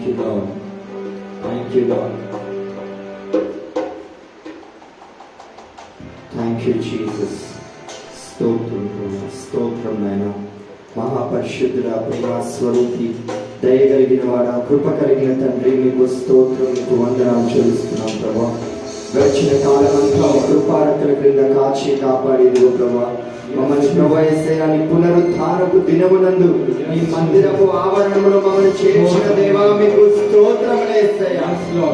you, Lord. Thank you, Lord. Thank you, Jesus. స్తోత్రం నాయన. మహాపరిశుద్ధుడ, ప్రేమ స్వరూపి, దయగలిగిన వాడ, కృప కలిగిన తండ్రి, మీకు స్తోత్రం, మీకు వందనాలు చెల్లిస్తున్నాం ప్రభా. గడిచిన కాలమంతా కృపారకల క్రింద కాచి కాపాడేదిగో ప్రభా. మమ్మల్ని ప్రభావిస్తాయని పునరుద్ధానపు దినమునందు ఈ మందిరపు ఆవరణములో మమ్మల్ని చేర్చిన దేవా, మీకు స్తోత్రములేస్తాయా,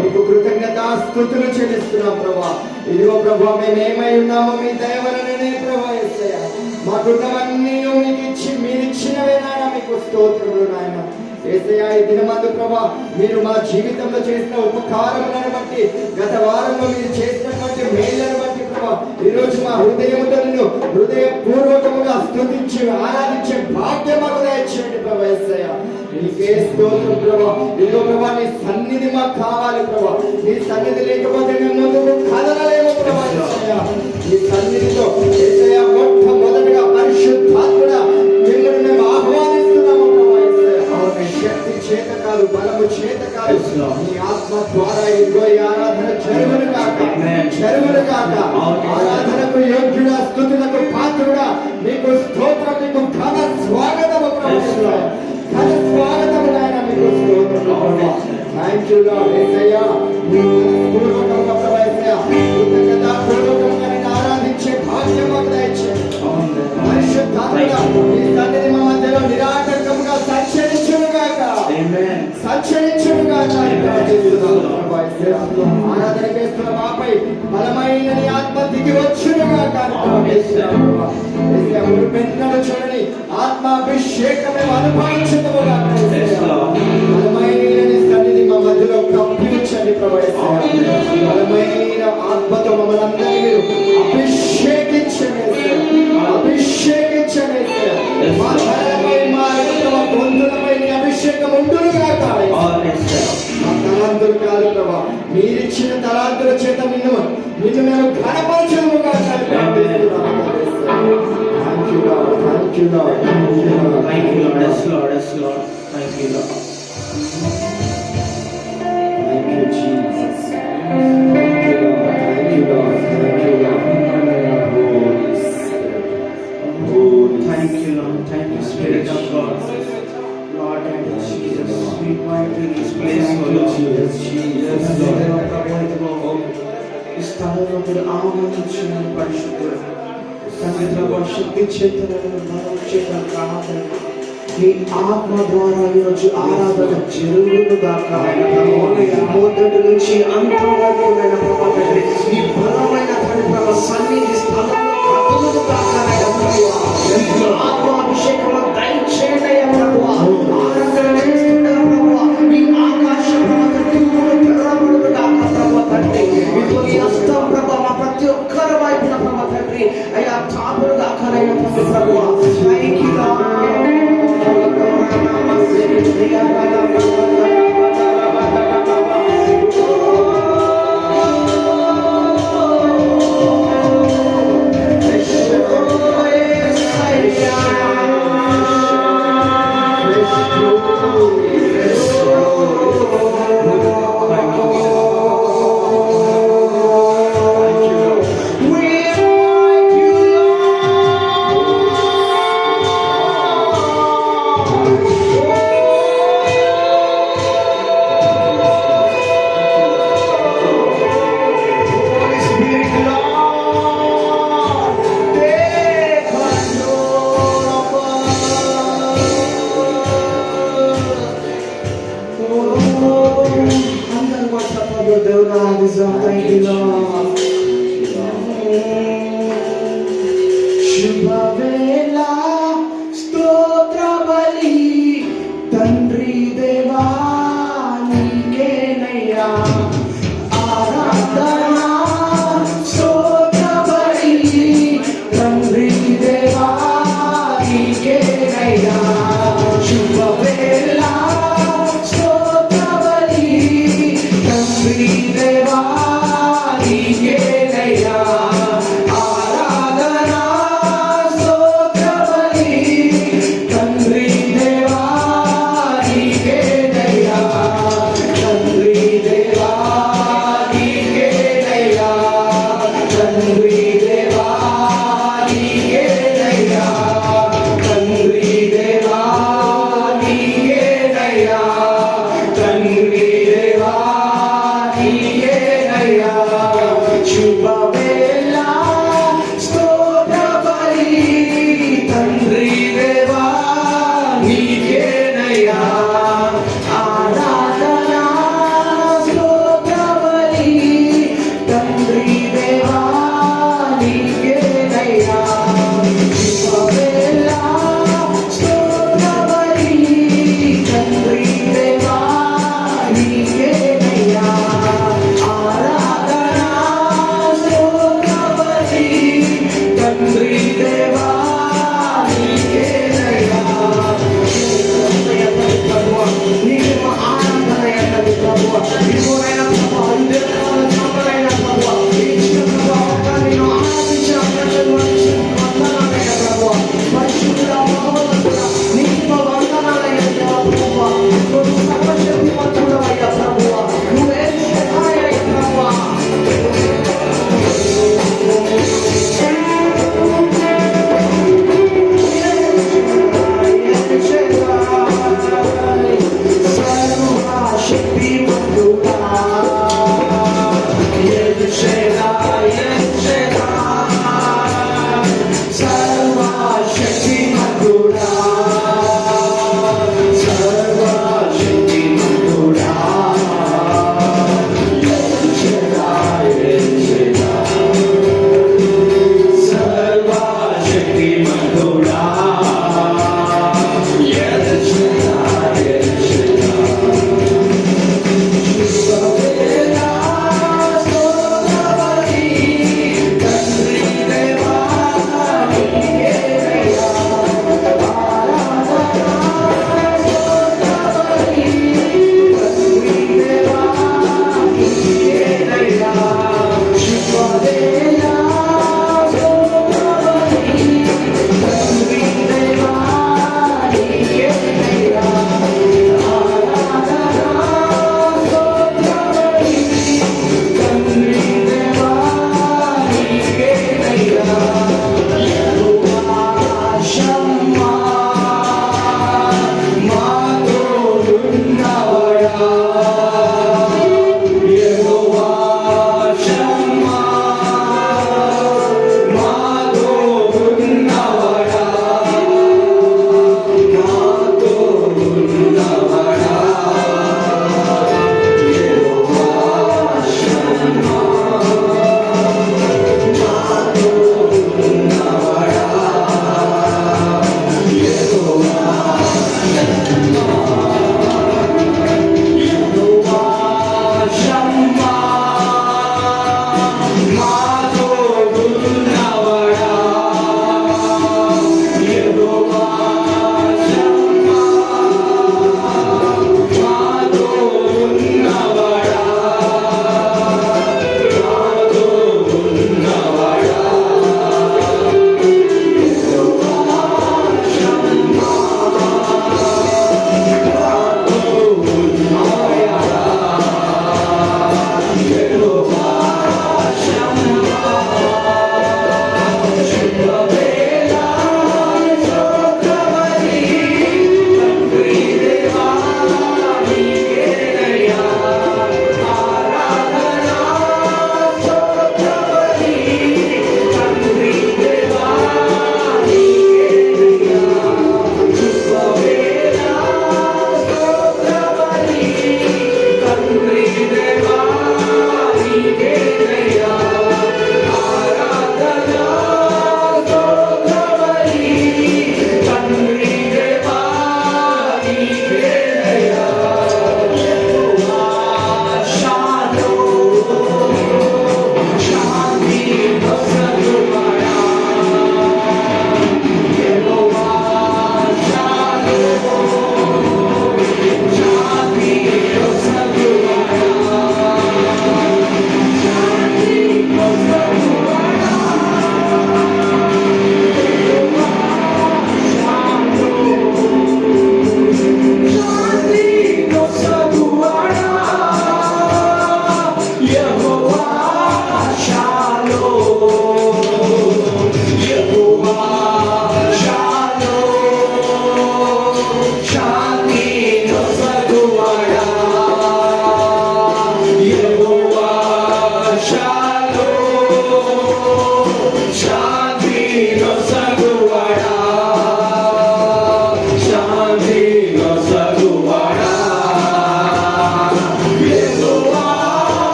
మీకు కృతజ్ఞతాస్తుతులు చెల్లిస్తున్నాం ప్రభా. ఇదిగో ప్రభా, మేమేమై ఉన్నామో మీ దయవలననే ప్రభావిస్తాయా. మాకున్నవన్నీ మీకు ఇచ్చి మీరిచ్చినవే నాయన, మీకు స్తోత్రములు నాయన. యేసయ్యా, ఈ దినమందు ప్రభా, మీరు మా జీవితంలో చేసిన ఉపకారములను బట్టి, గత వారంలో మీరు చేసినటువంటి మేళ్లను బట్టి ప్రభా, ఈరోజు మా హృదయముతో నిన్ను హృదయపూర్వకముగా స్తుతించి ఆరాధించే భాగ్యం మాకు దయచేయండి ప్రభా. యేసయ్యా, నీకే స్తోత్రం ప్రభా. ఇదిగో ప్రభా, నీ సన్నిధి మాకు కావాలి ప్రభా. నీ సన్నిధి లేకపోతే మేము ముందుకు కదలలేము ప్రభా. యేసయ్యా, నీ సన్నిధితో యేసయ్యా, మొట్టమొదటిగా పరిశుద్ధాత్ముడా మిమ్మల్ని మేము ఆహ్వానిస్తున్నాము ప్రభా. యేసయ్యా, శక్తి చేత కాదు, బలము చేత కాదు, నీ ఆత్మ ద్వారా ఇదిగో ఈ ఆరాధన జరుగును కాక, జరుగును కాక. ఆరాధనకు యోగ్యుడా, స్తుతులకు పాత్రుడా, నీకు స్తోత్రం, నీకు ఘన స్వాగతము ప్రభువా, ఘన స్వాగతము నాయన, మీకు స్తోత్రం. Thank you lord. యేసయ్యా, పూర్వకంగా ప్రభా, యేసయ్యా, కృతజ్ఞతాపూర్వకంగా నిన్ను ఆరాధించే భాగ్యం మాకు దయచేయండి. పరిశుద్ధాత్మగా ఈ సన్నిధి మా మధ్యలో నిరాటంకంగా సంచరించునుగాక, సంచరించునుగాక. ఆరాధన చేస్తున్న మాపై బలమైన నీ ఆత్మ దిగి వచ్చునుగాక. పెన్నడు చూడని ఆత్మాభిషేకం మేము అనుభవించుదుముగా. బలమైన నీ సన్నిధి మా మధ్యలో కప్పించండి ప్రభా. బలమైన ఆత్మతో మమ్మల్ని అందరినీ మీరు అభిషేకించండి, అభిషేకించండి. మా తలపై, మా గొంతులపై నీ అభిషేకం ఉండునుగాక. మా తలాంతులు కాదు ప్రభా, మీరిచ్చిన తలాంతుల చేత నిన్ను మేము ఘనపరచుదుముగా. Thank you, Lord. Thank you, Lord. Thank you, Lord. Thank you, Lord. Yes, Lord. Yes, Lord. Thank you, Lord. Thank you, Jesus. Thank you, Lord. Thank you, Lord. Thank you, Lord. Holy Spirit. Holy Thank you, Lord. Thank you, Spirit of God. Lord, thank you, Jesus. We invite you in this place, Lord. Jesus. Jesus. ఈ స్థలంలో మీరు ఆనందించిన పరిశుద్ధుడు సంగీతంలో శక్తి చేతనను మనం చేత ఆరాధన నీ ఆత్మ ద్వారా ఈరోజు ఆరాధన జరుగునుగాక. మొదటి నుంచి అంతం వరకు ఈ బలమైన ప్రభావ సన్నిధి స్థలంలో కదులుగాక. ఆత్మాభిషేకం దయచేయండి ప్రభువా. ఆరాధన చేస్తుండగా ప్రభువా, నీ ఆకాశం తెరవబడునుగాక ప్రభువా తండ్రి. ఈ హస్తం ప్రభువా మా ప్రతి ఒక్కరి వైపున ప్రభువా తండ్రి అయ్యా తాపుడుగా కనయ్య ప్రభువా. Thank you lord. శుభవేళ స్తోత్ర బలి తండ్రి దేవా నీకేనయ్యా. ఆరాధన స్తోత్ర బలి తండ్రి దేవా నీకేనయ్యా. శుభవేళ స్తోత్ర బలి తండ్రి దేవా నీకే నీకేనయ్యా ఆరాధన స్తోత్రబలి తండ్రి దేవా నీకేనయ్యా జీవవేళ స్తోత్రబలి తండ్రి దేవా నీకేనయ్యా ఆరాధన స్తోత్రబలి తండ్రి దేవా నీకేనయ్యా నీకే మా ఆరాధన ఎన్నది ప్రభువా ఇదిగోనైనా ప్రభువా అందరికీ చాపలైన ప్రభువా ఇచ్చిన ప్రభువా ఒక్క నేను ఆరాధించిన ప్రజలు వందనాలైన ప్రభువా పరిశుద్ధుడా మహోన్నతుడా నీకు వందనాలైన ప్రభువా నువ్వు సర్వశక్తిమంతుడవయ్యా ప్రభువా నువ్వే సహాయ ప్రభువా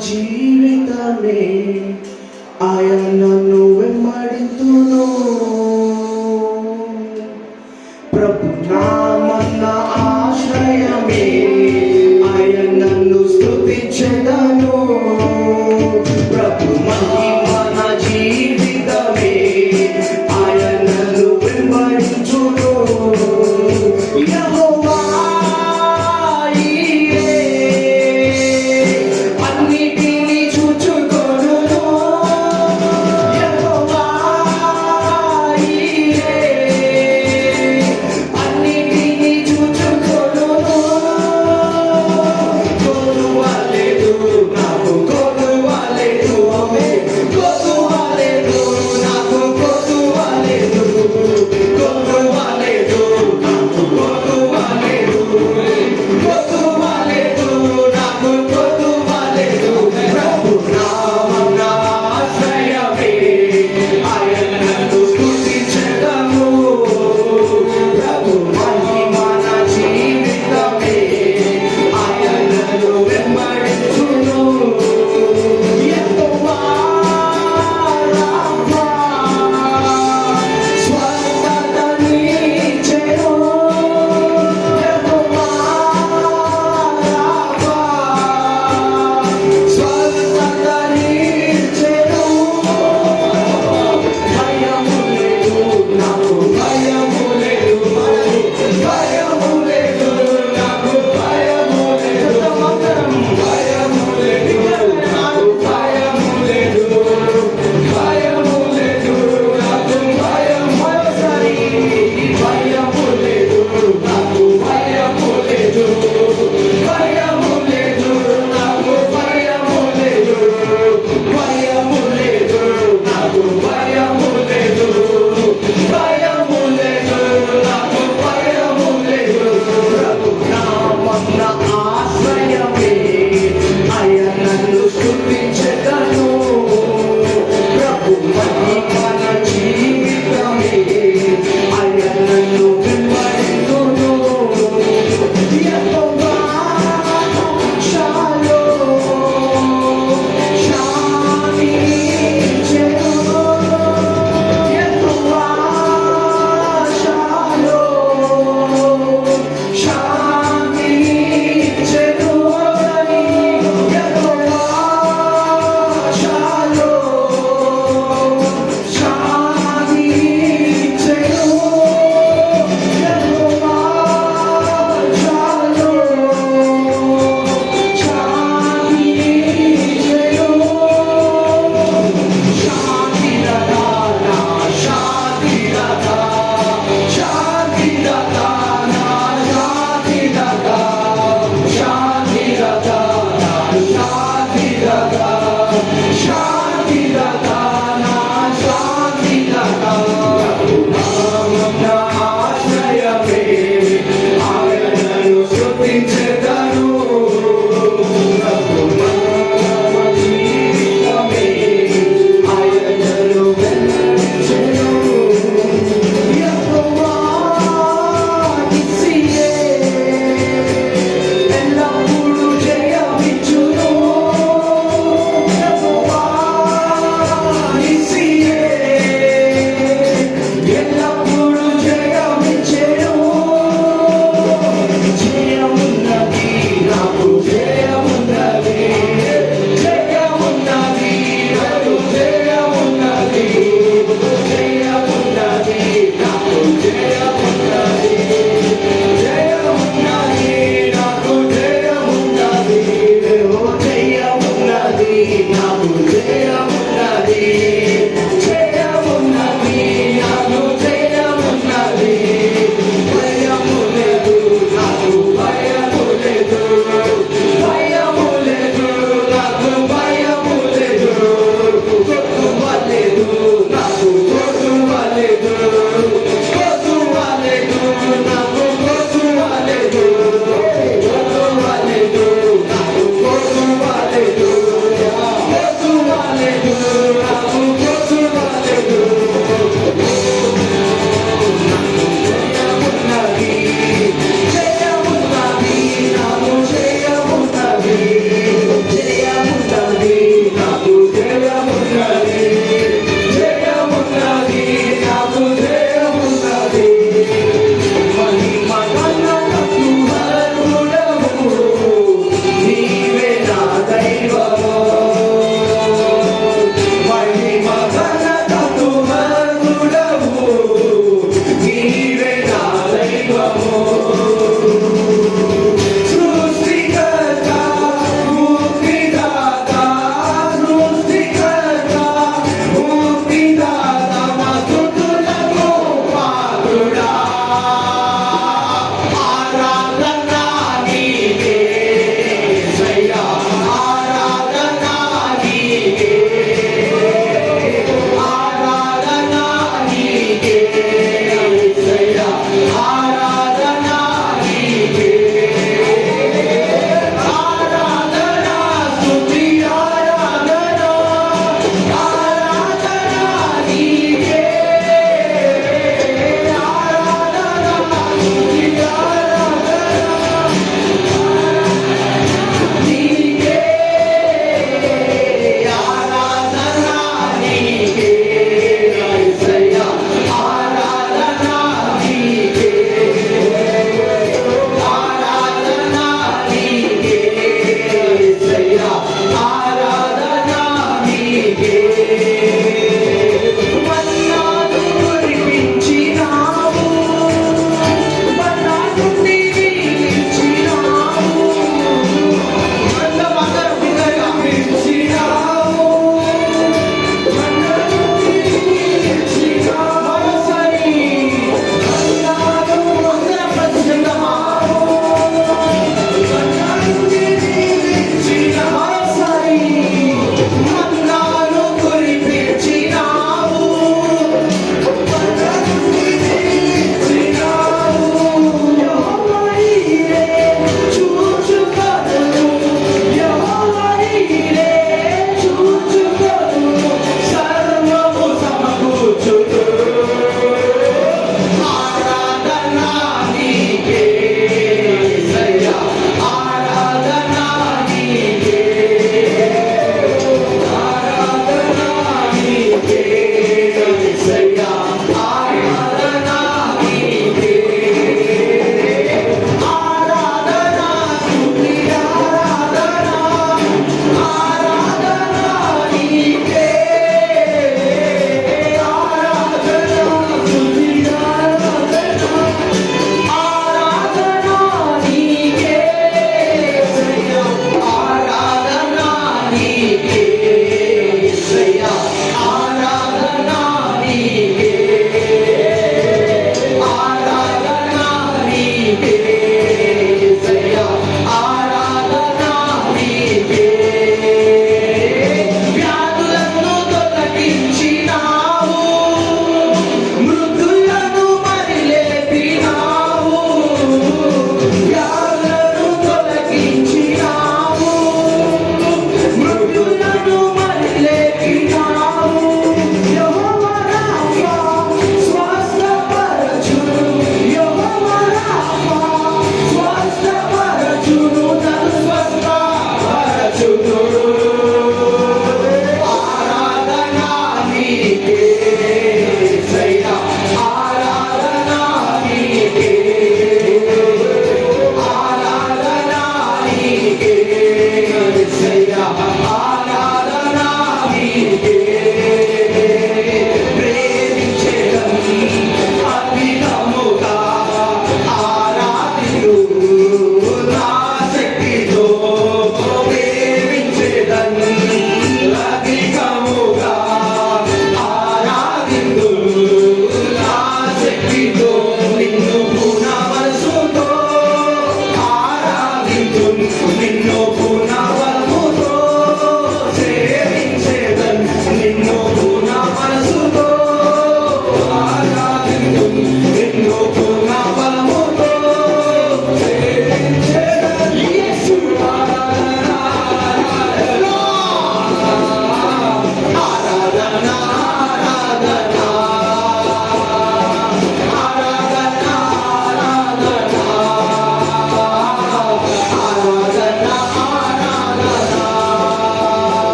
జీవితమే ఆయన నన్ను వెంబడింతును ప్రభు నామన్న ఆశ్రయమే ఆయన నన్ను స్తుతించెదను ప్రభు మహిమ జీవితమే ఆయన నన్ను వెంబడించును యెహోవా అన్నిటినీ చూచుకొను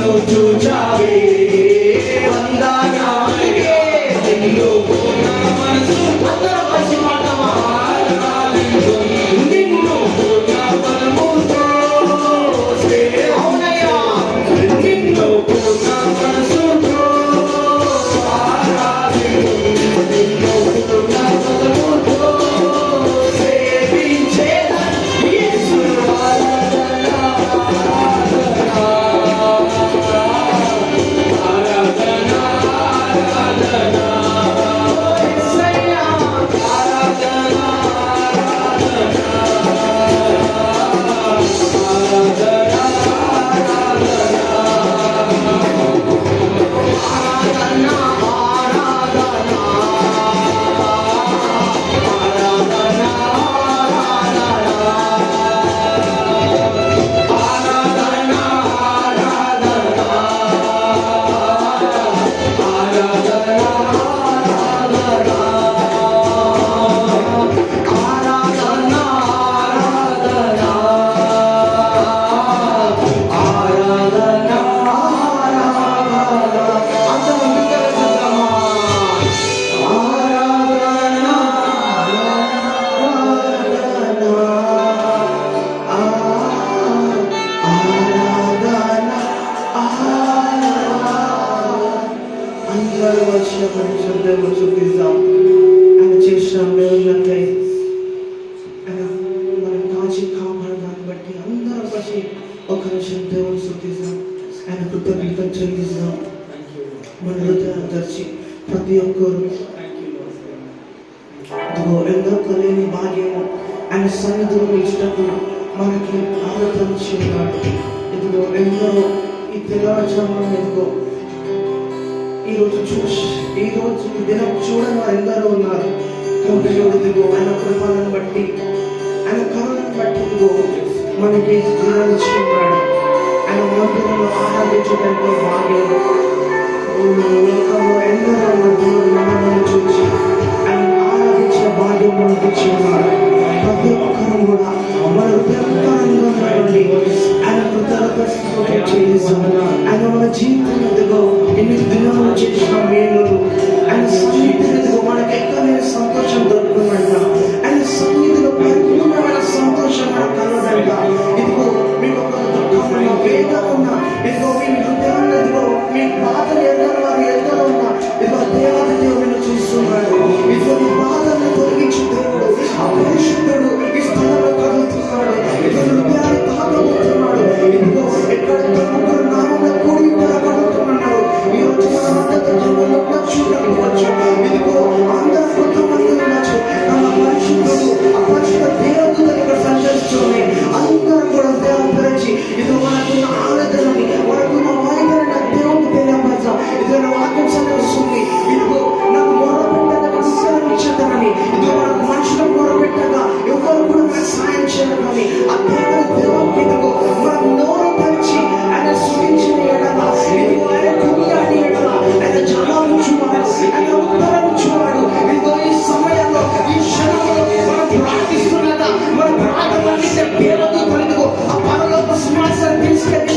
నన్ను చూచావే వందనాలకే నిన్ను పూర్ణ మనసు అందరూ కలిసి పాడమా నిన్ను పూర్ణ బలముతో అవునయ్యా నిన్ను పూర్ణ మనసుతో నిన్ను పూర్ణ బలముతో సేవించేదా యేసు ఒక నిమిషం దేవుని స్తుతిద్దాం, ఆయన కృతజ్ఞతలు చెల్లిద్దాం. మన హృదయాన్ని తెరిచి ప్రతి ఒక్కరు ఇదిగో ఎంతో కలిగిన భాగ్యము ఆయన సన్నిధిలో నిలిచినప్పుడు మనకి ఆలోచించి ఉన్నాడు. ఇదిగో ఎందరో ఈ తెల్లవారుజామున ఇదిగో ఈరోజు ఈ దినం చూడని వారు ఎందరో ఉన్నారు. కాబట్టి ఇదిగో ఆయన కృపలను బట్టి ఆయన కరుణను బట్టి ఇదిగో మనకి దినాలిచ్చి ఉన్నాడు. ఆయన మందిరంలో ఆరాధించడంతో భాగ్యం లోకంలో ఎందరో దేవుడు మనల్ని చూసి ఆయన ఆరాధించిన భాగ్యం మనకి ఇచ్చి ఉన్నాడు. ప్రతి ఒక్కరు కూడా మన హృదయంగా ఆయన కృతజ్ఞతలు చేస్తాం. ఆయన మన జీవితం ఎదుగో ఎన్ని దినాలు చేసిన మేలు ఆయన సన్నిధిలో మనకు ఎక్కడైనా సంతోషం దొరుకుతుందంట. ఆయన సన్నిధిలో పరిపూర్ణమైన సంతోషం మనకు కలదంట. ఇదిగో మీకు ఒక దుఃఖమైన వేదన ఉన్న ఇదిగో మీ హృదయాన్ని ఇదిగో మీ బాధలు ఎదురు వారు ఎదురు ఉన్న ఇదిగో దేవాది దేవుడిని చూస్తున్నాడు. ఇదిగో మీ బాధలను తొలగించి దేవుడు ఆ పరిశుద్ధుడు ఈ స్థలంలో కలుగుతున్నాడు. ఇదిగో హృదయాన్ని తాగబోతున్నాడు. ఇదిగో ఎక్కడ ముగ్గురు నామంలో కూడి కలుగుతున్నాడు. ఈ రోజు మన మద్దతు జన్మలో చూడకపోవచ్చు. ఇదిగో అందరూ కొంతమంది ఉండొచ్చు. ఆ పరిశుద్ధుడు ఆ పరిశుద్ధ దేవుడు ఇక్కడ సంచరిస్తుంది. అందరూ కూడా దేవుడు గురించి ఇదిగో మనకున్న ఆవేదనని మనకున్న వాయిదన దేవుడికి తెలియపరచాం. ఇదిగో వాక్యం చదివిస్తుంది. ఇదిగో నాకు మొరపెట్టగా ఉత్తరం ఇచ్చేద్దామని ఇదిగో మనకు మనుషులకు మొరపెట్టగా ఎవరు కూడా మనకు సాయం చేయడం ఆ దేవుడికి ఇదిగో మనం నోరు తెరిచి ఆయన సృష్టించిన ఎడల ఇదిగో ఆయన దునియాని ఎడల ఆయన జవాబు చూడాలి, ఆయన ఉత్తరం చూడాడు. ఇదిగో ఈ సమయంలో ఈ క్షణంలో మనం ప్రార్థిస్తున్నదా మన ప్రార్థన దేవుడు ఇదిగో ఆ పరలోక సింహాసనం తీసుకెళ్ళి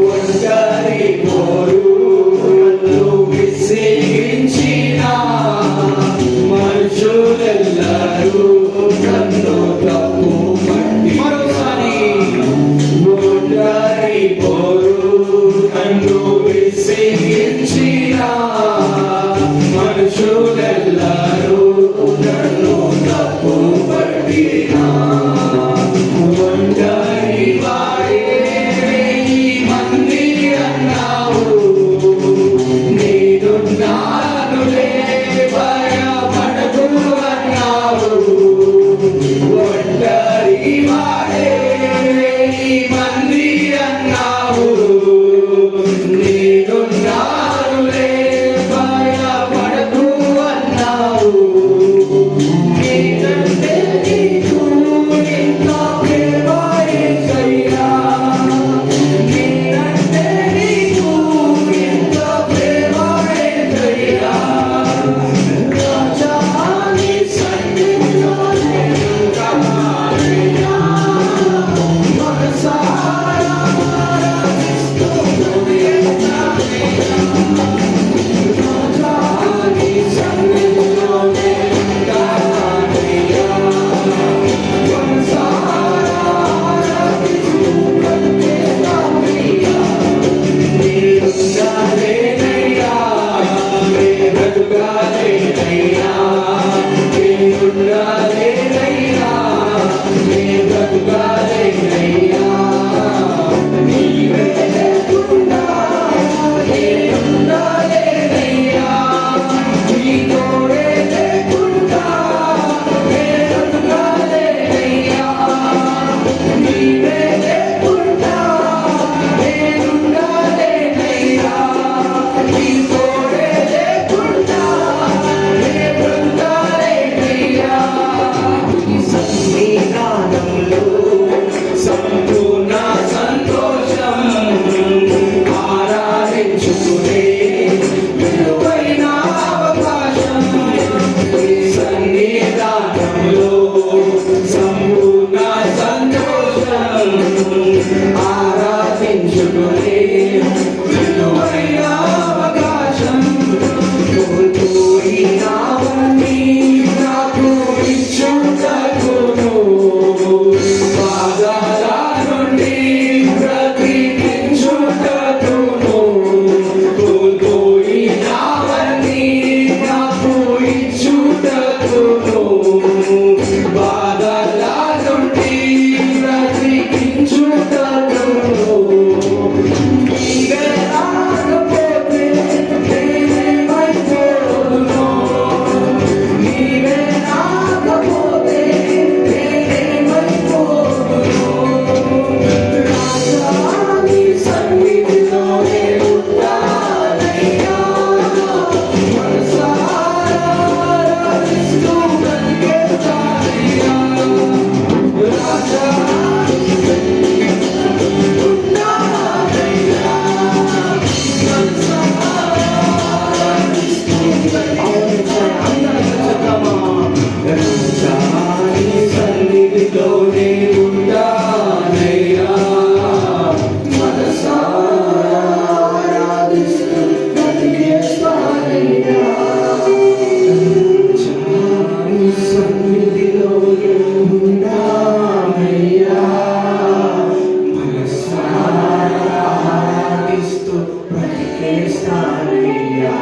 ఒంటరి చేస్తానయ్యా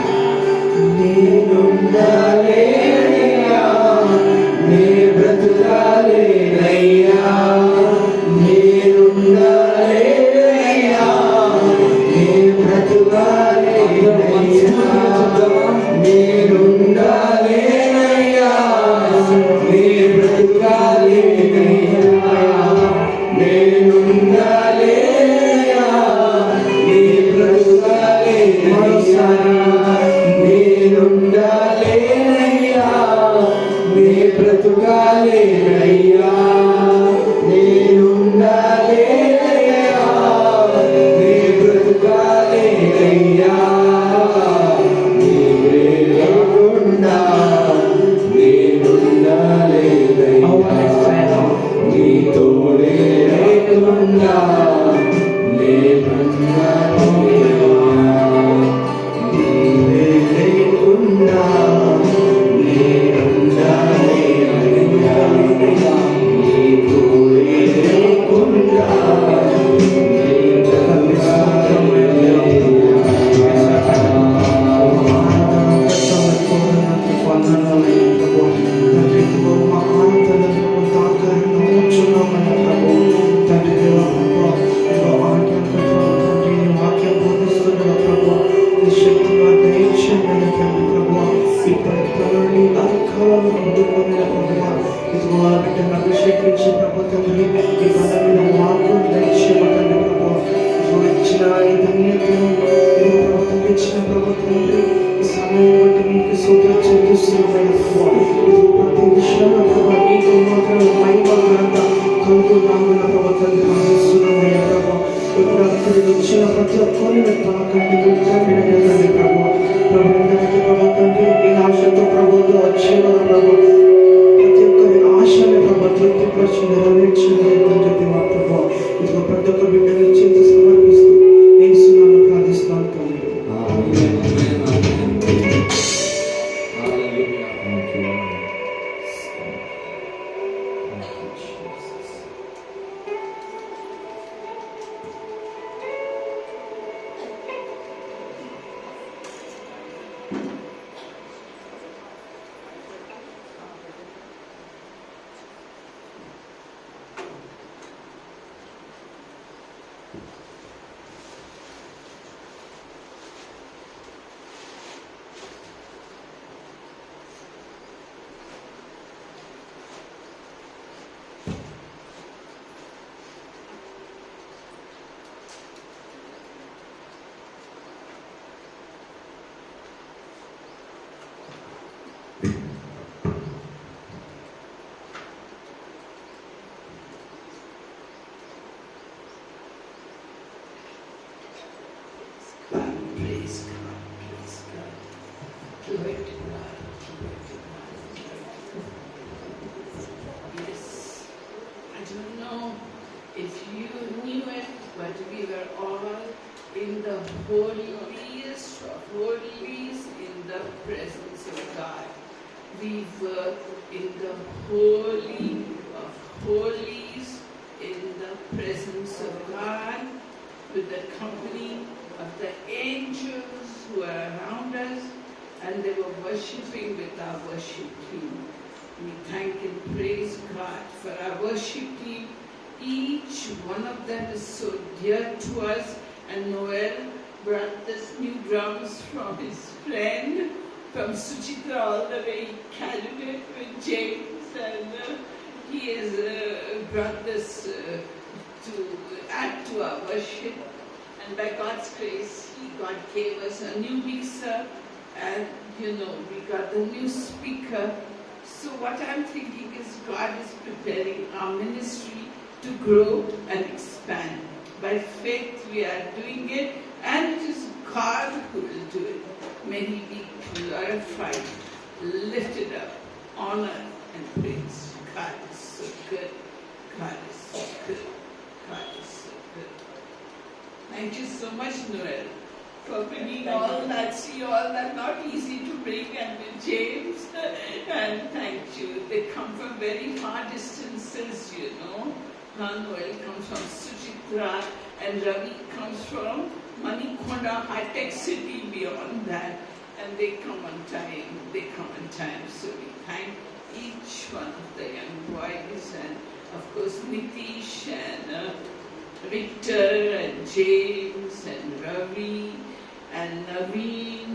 నేనుండాలేనయ్యా నే బ్రతుకాలేనయ్యా నేనుండాలేనయ్యా నే బ్రతుకాలేనయ్యా నేనుండాలేనయ్యా నే బ్రతుకాలేనయ్యా నేనుండాలేనయ్యా నే బ్రతుకాలేనయ్యా నేనుండాలేనయ్యా నే బ్రతుకాలేనయ్యా నేనుండాలేనయ్యా నే బ్రతుకాలేనయ్యా నీవే లేకుండా నేనుండాలేనయ్యా నీ తోడే లేకుండా నీవే లేకుండా నేనుండాలేనయ్యా నీ తోడే లేకుండా అభిషేకించి ప్రభుత్వం ఈ బలమైన వాక్యం దయచేయబడండి ప్రభు ఇచ్చిన ఈ ధన్యతను ప్రభుత్వం ఇచ్చిన ప్రభుత్వం ఈ సమయం బట్టి మీకు సూత్రం చెల్లిస్తున్నాయి ప్రతి విషయంలో ప్రభావ మీకు మాత్రం మహిమ ఘనత కలుగునామన్న ప్రభుత్వం భావిస్తున్నామయ్యా ప్రభావ ఇప్పుడు అక్కడి వచ్చిన ప్రతి ఒక్కరిని తాకండి దుఃఖండి ప్రభావ ప్రభుత్వానికి ప్రభుత్వం ఈ ఆశతో ప్రభుత్వం వచ్చేవారు ప్రభావ ప్రతి ఒక్కరి ఆశని ప్రభావ తృప్తిపరిచి నెరవేర్చిందని చెప్పి మా ప్రభావ ఇదిగో ప్రతి ఒక్క బిడ్డని చేతి సమర్పిస్తూ నేను సున్నాను ప్రార్థిస్తున్నాను తండ్రి If you knew it, but we were all in the holiest of holies in the presence of God. We were in the holy of holies in the presence of God with the company of the angels who are around us, and they were worshipping with our worship team. We thank and praise God for our worship team. Each one of them is so dear to us, and Noel brought this new drums from his friend from Suchitra all the way. He carried it with James, and he has brought this to add to our worship. And by God's grace, God gave us a new mixer, and we got the new speaker. So what I'm thinking is God is preparing our ministry to grow and expand. By faith we are doing it, and it is God who will do it. May He be glorified, lifted up, honored and praised. God is so good. God is so good. God is so good. Thank you so much, Noel, for bringing all that. See, all that not easy to bring, and with James. And thank you. They come from very far distances, Noel comes from Suchitra, and Ravi comes from Manikonda high-tech city beyond that, and they come on time. So we thank each one of the young boys, and of course Nitish and Victor and James and Ravi and Naveen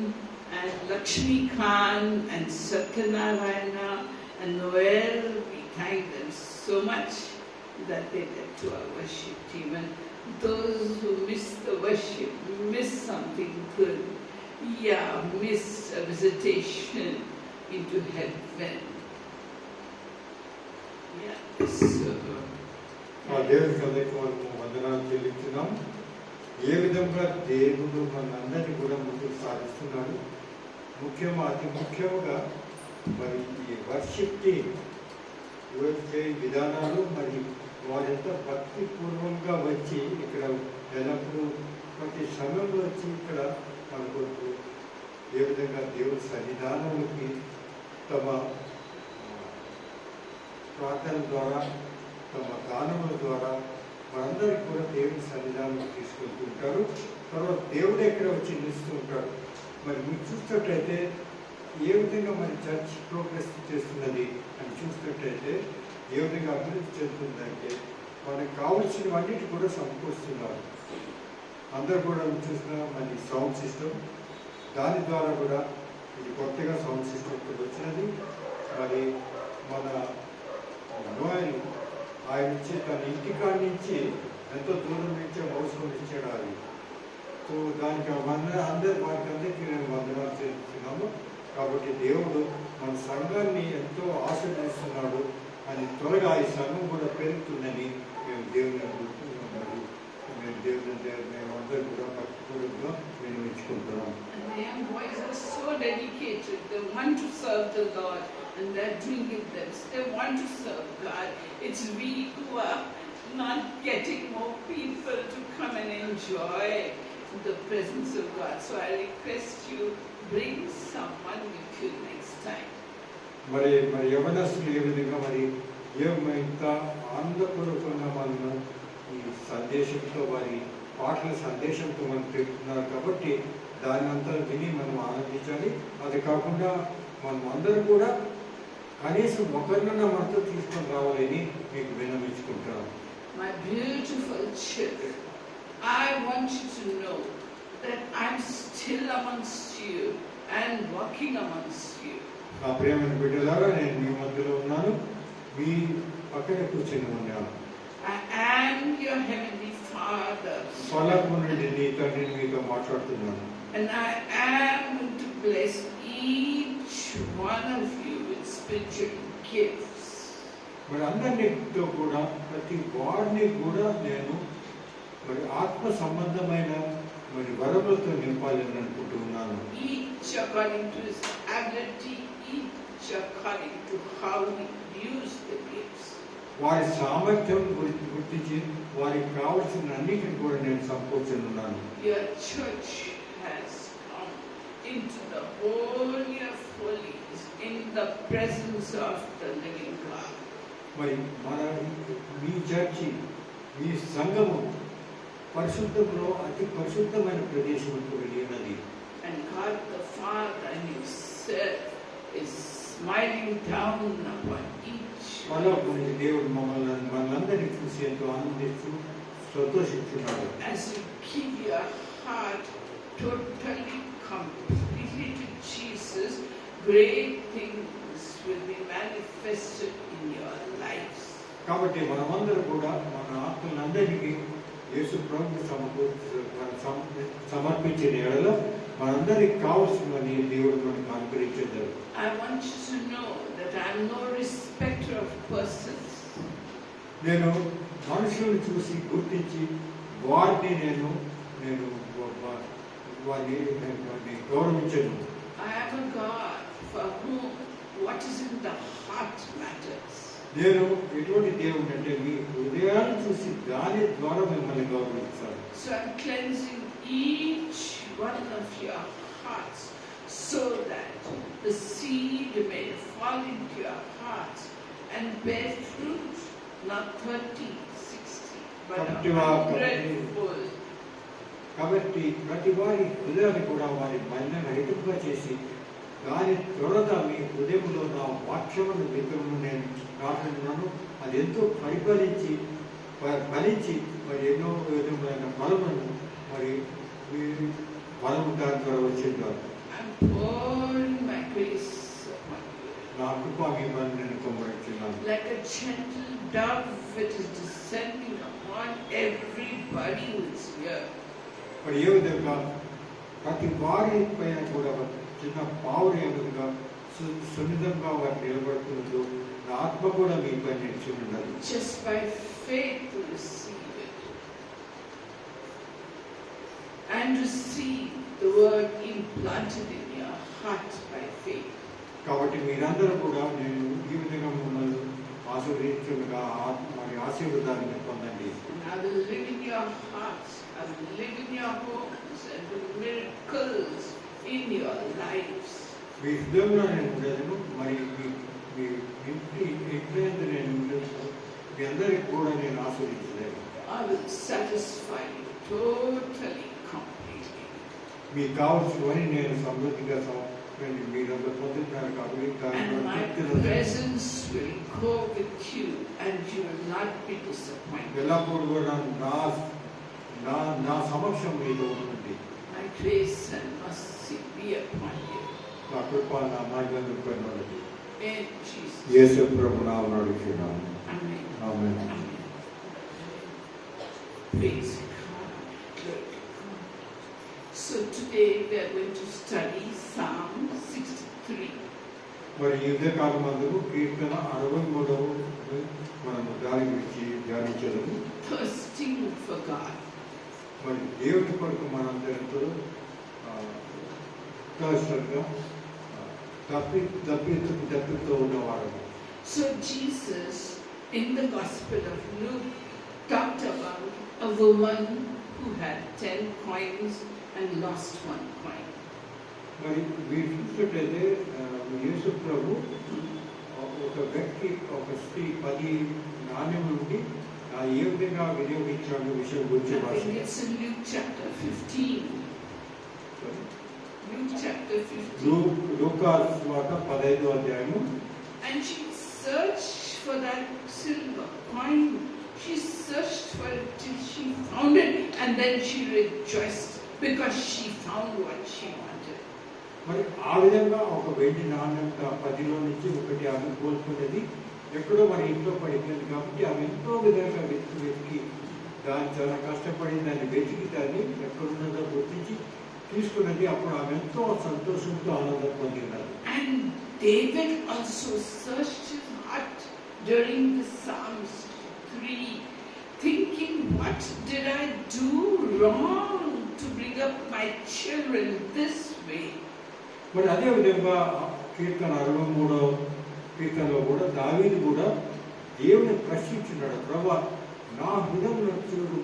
and Lakshmi Khan and Satyanarayana and Noel. We thank them so much that they led to our worship team. And those who miss the worship, miss something good, miss a visitation into heaven. So ఆ దేవుని కథకు మనము వందనాలు చెల్లిస్తున్నాం. ఏ విధంగా దేవుడు మనందరినీ కూడా ముందుకు సాధిస్తున్నాడు. అతి ముఖ్యంగా మరి ఈ వర్షిప్ టీమ్ వచ్చే విధానాలు మరి వారంతా భక్తిపూర్వకంగా వచ్చి ఇక్కడ ఎల్లప్పుడూ ప్రతి సమయంలో వచ్చి ఇక్కడ మనకు ఏ విధంగా దేవుడి సన్నిధానానికి తమ ప్రార్థన ద్వారా తమ దానముల ద్వారా మనందరికీ కూడా దేవుని సన్నిధానం తీసుకెళ్తూ ఉంటారు. తర్వాత దేవుడే ఇక్కడ వచ్చి నిలుస్తూ ఉంటాడు. మరి మీరు చూసినట్లయితే ఏ విధంగా మన చర్చ్ ప్రోగ్రెస్ చేస్తున్నది అని చూసినట్లయితే ఏ విధంగా అభివృద్ధి చెందుతుందంటే మనకు కావలసినవన్నిటి కూడా సమకూరుస్తున్నారు. అందరూ కూడా చూసిన మన సౌండ్ సిస్టమ్, దాని ద్వారా కూడా ఇది కొత్తగా సౌండ్ సిస్టమ్ ఇప్పుడు వచ్చినది. మరి మన నోయల్ ఆయన నుంచి తన ఇంటికాడి నుంచి ఎంతో దూరం నుంచే మోసుకొని ఇచ్చాడు అది. సో దానికి అందరికీ నేను వందనాలు చేస్తున్నాము. కాబట్టి దేవుడు మన సంఘాన్ని ఎంతో ఆశీర్వదిస్తున్నాడు అని త్వరగా ఈ సంఘం కూడా పెరుగుతుందని మేము మేమందరూ కూడా భక్తిపూర్వకంగా వినియోగించుకుంటున్నాం. The young boys are so dedicated. They want to serve the Lord, and they're doing it themselves. They want to serve God. It's we who are not getting more people to come and enjoy the presence of God. So I request you, bring someone with you next time. మరి యవనస్తులు ఏ విధంగా మరి ఇంత ఆనందపూర్వకంగా మనం ఈ సందేశంతో వారి పాటల సందేశంతో మనం తెలుపుతున్నారు. కాబట్టి దాని అంతా విని మనం ఆనందించాలి. అది కాకుండా మనం అందరూ కూడా కనీసం ఒకరినన్నా మనతో తీసుకొని రావాలని మీకు విన్నవించుకుంటున్నాం. My beautiful children, I want you to know that I'm still amongst you and walking amongst you. నా ప్రియమైన బిడ్డలారా, నేను మీ మధ్యలో ఉన్నాను, మీ పక్కన కూర్చొని ఉన్నాను. I am your heavenly Father. పరలోకము నుండి నీ తండ్రిని మీతో మాట్లాడుతున్నాను. And I am going to bless each one of you with spiritual gifts. మరి అందరితో కూడా ప్రతి వాడిని కూడా నేను మరి ఆత్మ సంబంధమైన మరి వరములతో నింపాలని అనుకుంటున్నాను. Each according to his ability, each according to how he used the gifts. వారి సామర్థ్యం గుర్తించి వారికి కావాల్సిన అన్నిటిని కూడా నేను సమకూర్చున్నాను. Your church has come into the Holy of Holies in the presence of the living God. మరి మీ చర్చి, మీ సంఘము పరిశుద్ధంలో అతి పరిశుద్ధమైన ప్రదేశంలో వెళ్ళినది. And God the Father himself is smiling down upon each. పరలోకముందు దేవుడు మనందరినీ చూసి ఎంతో ఆనందిస్తూ సంతోషిస్తున్నాడు. As you give your heart totally, completely to Jesus, great things will be manifested in your lives. కాబట్టి మనమందరం కూడా మన ఆత్మలందరికీ యేసు ప్రభువుకు సమర్పించిన ఎడల మనందరికి కావాల్సినవని దేవుడు మనకు అనుగ్రహించారు. I want you to know that I am no respecter of persons. నేను మనుషులను చూసి గుర్తించి వారిని నేను వారిని గౌరవించను. I am a God for whom what is in the heart matters. నేను ఎటువంటి దేవుడు అంటే మీ హృదయాన్ని చూసి దాని ద్వారా మిమ్మల్ని గౌరవిస్తాను. So I am cleansing each one of your hearts so that the seed may fall into your hearts and bear fruit, not 30, 60, but 100-fold. కాబట్టి ప్రతి వారి హృదయాన్ని కూడా వారి మలిన రహితంగా చేసి దాని త్వరత మీ హృదయంలో నా వాక్యమును విత్తనము నేను నాటుతున్నాను. అది ఎంతో ఫలించి మరి ఎన్నో విధములైన ఫలములను మరి ఫలము దాని ద్వారా వచ్చింటారు. pouring my grace upon you. నా కృప మీ పని నేను కుమ్మరించున్నాను. Like a gentle dove, it is descending upon everybody who is here. మరి ఏ విధంగా ప్రతి వారి పైన కూడా చిన్న పావురు ఏ విధంగా సున్నితంగా వారు నిలబడుతున్నదో నా ఆత్మ కూడా మీ పైన నిలిచి ఉన్నది. Just by faith to receive it. And receive the word implanted in your heart by faith. కాబట్టి మీరందరూ కూడా నేను ఈ విధంగా మిమ్మల్ని ఆశీర్వదించుగా మరి ఆశీర్వాదాన్ని పొందండి. I will live in your hearts, I will live in your homes, and do miracles in your lives. మీ హృదయంలో నేను ఉండేదను, మరి మీ ఇంటి నేను ఉండేది, మీ అందరికి కూడా నేను ఆశీర్వదించలేను. I will satisfy you totally, completely. మీకు కావాల్సినవన్నీ నేను సమృద్ధిగా మీరందరూ పొందుతున్నారు And my కాబట్టి presence will go with you, and you will not be disappointed. ఎల్లప్పుడూ కూడా నా సమక్షం మీతో ఉంటుంది. My grace and mercy be upon you. నా కృప నా మార్గం పైన In Jesus' యేసు ప్రభు నామమున అడుగుచున్నాను. Amen. Amen. Amen. Praise God. Glory to God. So today we are going to study Psalm 63. మరి ఈ ఉదయకాలం అందరూ కీర్తన 63వ మనము దాని గురించి ధ్యానించదము. Thirsting for God. మరి దేవుని కొరకు మనందరితో తప్పితో ఉన్నవారు. So Jesus in the Gospel of Luke talked about a woman who had 10 coins and lost 1 coin. మరి మీరు చూసినట్లయితే యేసు ప్రభు ఒక వ్యక్తి ఒక స్త్రీ 10 నాణ్యములు ఉండి ఏ విధంగా వినియోగించాడు విషయం గురించి I think it's in Luke chapter 15. Luke chapter 15. లూకా సువార్త 15వ అధ్యాయము. And she searched for that silver coin. She searched for it till she found it, and then she rejoiced because she found what she wanted. మరి ఆ విధంగా ఒక వెండి నాణ్యం 10లో నుంచి 1 ఆమె కోల్పోయినది ఎక్కడో మరి ఇంట్లో పడిపోయింది. కాబట్టి ఆమె ఎంతో విధంగా వెతికి దాన్ని చాలా కష్టపడి దాన్ని వెతికి దాన్ని ఎక్కడున్నదో గుర్తించి తీసుకున్నది. అప్పుడు ఆమె ఎంతో సంతోషంతో ఆనందం పొందినారు. And David also searched his heart during the Psalms 3, thinking, what did I do wrong to bring up my children this way? మరి అదే విధంగా కీర్తన 63వ కీర్తనలో కూడా దావీదు కూడా దేవుని ప్రశ్నించున్నాడు. ప్రభువా, నా హృదయంలో చూడు,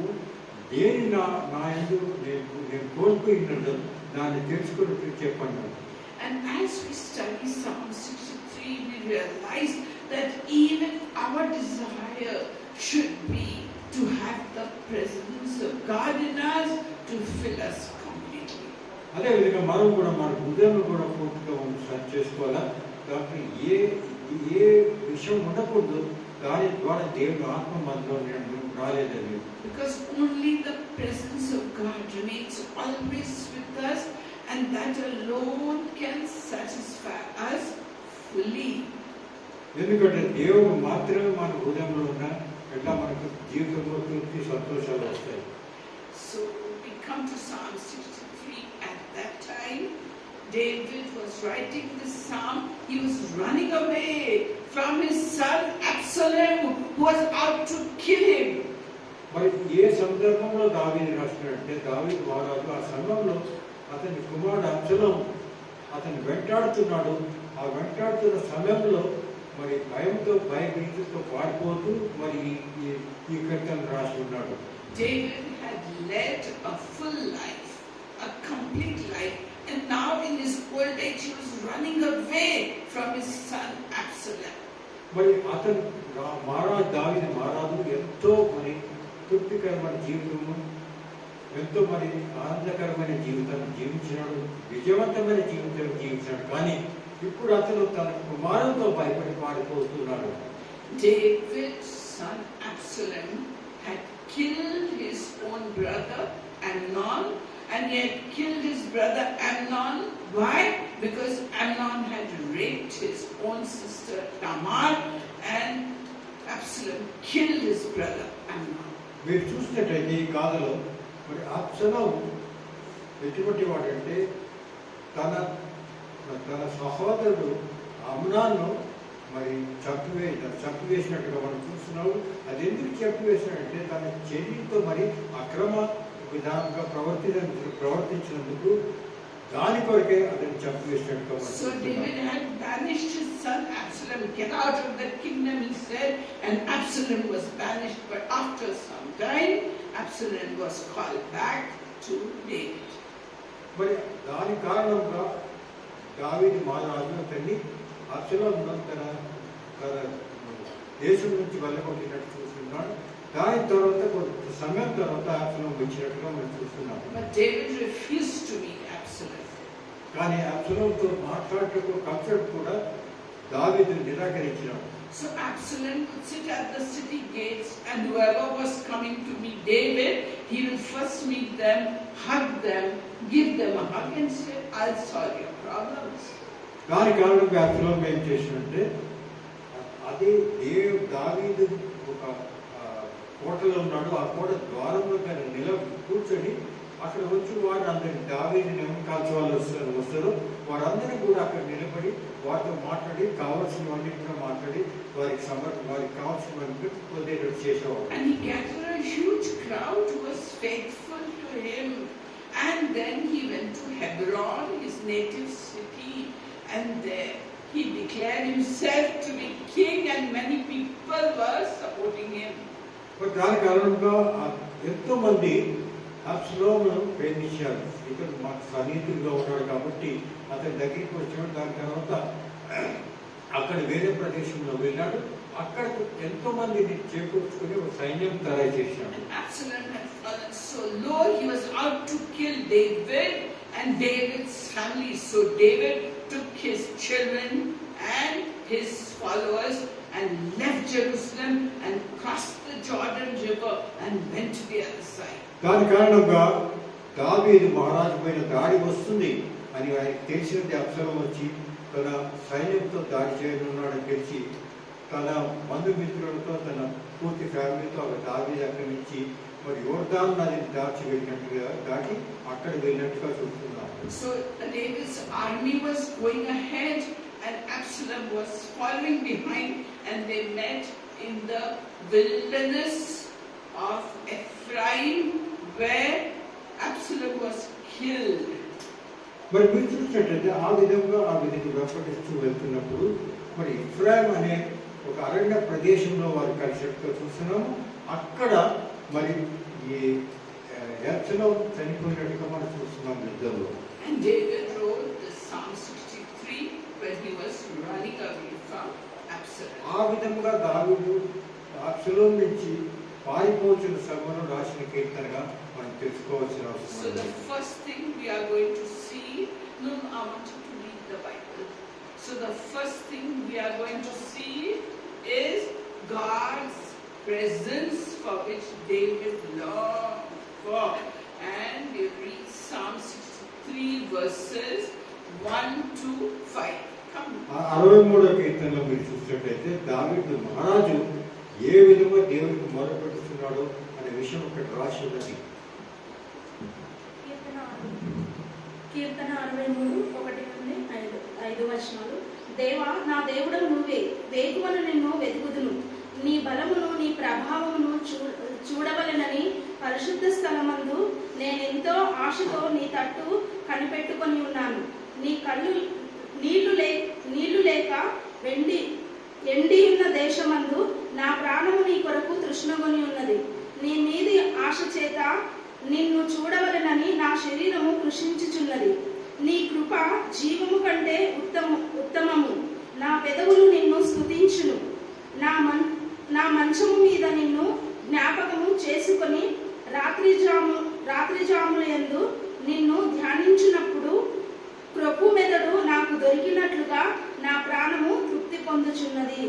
దేని నా యందు నేను కోల్పోయినట్టు దాన్ని తెలుసుకున్నట్టు చెప్పన్నాడు. And as we study Psalm 63, we realize that even our desire should be to have the presence of God in us to fill us completely. అదేవిధంగా మనం కూడా మన హృదయం కూడా పూర్తిగా సరి చేసుకోవాలా. కాబట్టి ఏ విషయం ఉండకూడదు, దాని ద్వారా దేవుని ఆత్మ మనలో రాలేదని. Because only the presence of God remains always with us, and that alone can satisfy us fully. ఎందుకంటే దేవుడు మాత్రమే మన హృదయంలో ఉన్న ఎట్లా మనకు జీవితంలో తృప్తి సంతోషాలు వస్తాయి. So we come to Psalm 63. At that time, David was writing this psalm. He was running away from his son Absalom, who was out to kill him. మరి ఏ సందర్భంలో దావీదు రాసినట్టే దావీదు మహారాజు ఆ సమయంలో అతని కుమారుడు అబ్షలోము అతను వెంటాడుతున్నాడు. ఆ వెంటాడుతున్న సమయంలో మరి భయభీతితో పారిపోతూ మరి ఈ కీర్తన రాసి ఉన్నాడు. David had led a full life, a complete life, and now in his old age he was running away from his son Absalom. మరి అతను దావీదు మహారాజు ఎంతో మరి తృప్తికరమైన జీవితము ఎంతో మరి ఆనందకరమైన జీవితాన్ని జీవించినాడు, విజయవంతమైన జీవితం జీవించాడు. కానీ ఇప్పుడు అతను తన కుమారులతో భయపడి పారిపోతున్నాడు. David's son Absalom had killed his own brother Amnon, and he had killed his brother Amnon. Why? Because Amnon had raped his own sister Tamar, and Absalom killed his brother Amnon. మీరు చూసినట్టయితే ఈ గాథలో మరి అబ్షలోము ఎటువంటి వాడంటే తన సహోదరుడు అమ్నాన్ను మరి చంపివేసినట్టుగా మనం చూస్తున్నాము. అది ఎందుకు చంపివేసినాడంటే తన చెల్లితో మరి అక్రమ విధానంగా ప్రవర్తించినందుకు దాని కొరకే అతను చంపివేసినట్టుగా. So David had banished his son Absalom. Get out of the kingdom, he said, and Absalom was banished. But after some time, Absalom was called back to David. మరి దాని కారణంగా దావీదు మహారాజు అతన్ని అబ్షలోమును తన దేశం నుంచి వెళ్ళగొట్టినట్టు చూస్తున్నాడు. దాని తర్వాత కొంత సమయం తర్వాత అబ్షలోము వచ్చినట్టుగా మనం చూస్తున్నాం. But David refused to meet Absalom. కానీ అబ్షలోముతో మాట్లాడటకు కలిసడం కూడా దావీదు నిరాకరించినాడు. So Absalom would sit at the city gates, and whoever was coming to meet David, he will first meet them, hug them, give them a hug and say, I'll solve your problems. దాని కారణంగా అబ్షలోము ఏం చేసినంటే అదే దావీదు ఒక కోటలో ఉన్నాడు. ఆ కోట ద్వారంలో కూర్చొని అక్కడ వచ్చి వారు అందరినీ దావీదుని ఎవరు కాల్చేవాళ్ళు వస్తారు వారందరినీ కూడా అక్కడ నిలబడి వారితో మాట్లాడి కావాల్సినవన్నీ కూడా మాట్లాడి వారికి కావాల్సినవన్నీ పొందేటట్టు చేసేవాడు. And he gathered a huge crowd who was faithful to him. And then he went to Hebron, his native city, and there he declared himself to be king, and many people were supporting him. దాని కారణంగా ఎంతో మంది అబ్షలోమును ప్రేమించారు. ఇక్కడ మాకు సన్నిహితులుగా ఉన్నాడు కాబట్టి అతని దగ్గరికి వచ్చాడు. దాని తర్వాత అక్కడ వేరే ప్రదేశంలో వెళ్ళాడు. అక్కడ ఎంతో మందిని చేకూర్చుకుని ఒక సైన్యం తయారు చేశాడు. Absalom had fallen so low, he was out to kill David and David's family. So David took his children and his followers and left Jerusalem and crossed the Jordan River and went to the other side. దాని కారణంగా దావీదు మహారాజు పైన దాడి వస్తుంది అని ఆయనకు తెలిసినది. అబ్షలోము వచ్చి తన సైన్యంతో దాడి చేయనున్నాడని తెలిసి తన బంధుమిత్రులతో తన పూర్తి ఫ్యామిలీతో దావీదు అక్కడి నుంచి మరి యోర్దాను నదిని దాటి అక్కడ వెళ్ళినట్టుగా చూస్తున్నాం. So David's army was going ahead and Absalom was following behind, and they met in the wilderness of Ephraim where Absalom was killed. మరి మీరు చూసినట్లయితే ఆ విధంగా వెంపడిస్తూ వెళ్తున్నప్పుడు మరి ఇఫ్రాయిం అనే ఒక అరణ్య ప్రదేశంలో వారు కలిసినట్టుగా చూస్తున్నాము. అక్కడ మరి ఈ అబ్షలోము చనిపోయినట్టుగా మనం చూస్తున్నాం యుద్ధంలో. And David wrote the Psalm 63 when he was running away from Absalom. ఆ విధంగా దావీదు అబ్షలోము నుంచి పారిపోచిన సమయంలో రాసిన కీర్తనగా మనం తెలుసుకోవాల్సిన అవసరం So ఉంది. the first thing we are going to see, I want you to read the Bible. So the first thing we are going to see is God's presence for which David longed for. And you read Psalm 63 verses 1 to 5. Come. 63వ కీర్తనలో మీరు చూసినట్లయితే దావీదు మహారాజు ఏ విధంగా దేవుడికి మొరపెడుతున్నాడో అనే విషయం ఇక్కడ రాసి ఉన్నది. కీర్తన 63:1-5 దేవా, నా దేవుడు నువ్వే, వేకువను నిన్ను వెతుకుదును. నీ బలమును నీ ప్రభావమును చూడవలెనని పరిశుద్ధ స్థలమందు నేనెంతో ఆశతో నీ తట్టు కనిపెట్టుకొని ఉన్నాను. నీ కళ్ళు నీళ్లు లేక ఎండి ఉన్న దేశమందు నా ప్రాణము నీ కొరకు తృష్ణగొని ఉన్నది. నీ మీది ఆశ చేత నిన్ను చూడవలెనని నా శరీరము కృషించుచున్నది. నీ కృప జీవము కంటే ఉత్తమము. నా పెదవులు నిన్ను స్తుతించును. నా మంచము మీద నిన్ను జ్ఞాపకము చేసుకొని రాత్రి జాములయందు నిన్ను ధ్యానించినప్పుడు క్రొప్పు మెదడు నాకు దొరికినట్లుగా నా ప్రాణము తృప్తి పొందుచున్నది.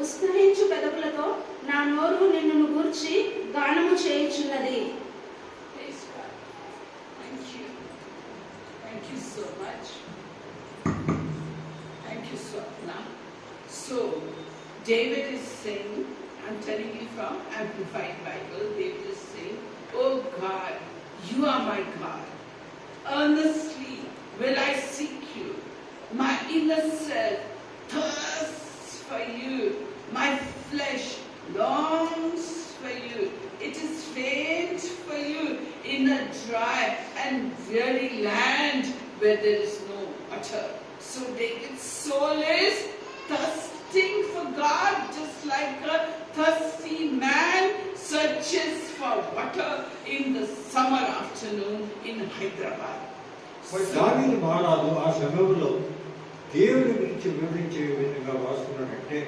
ఉత్సహించు పెదవులతో నా నోరు నిన్ను గూర్చి గానము చేయుచున్నది. Praise God. Thank you. Thank you so much. Thank you, Swapna. So, David is saying, I'm telling you from Amplified Bible, David is saying, Oh God, you are my God. Earnestly will I seek you. My inner self thirsts for you. My flesh longs for you. It is faint for you in a dry and weary land where there is no water. So David's soul is thirsting for God, just like a thirsty man searches for water in the summer afternoon in Hyderabad. మరి దావీదు మహారాజు ఆ సమయంలో దేవుని గురించి వివరించే విధంగా రాస్తున్నాడంటే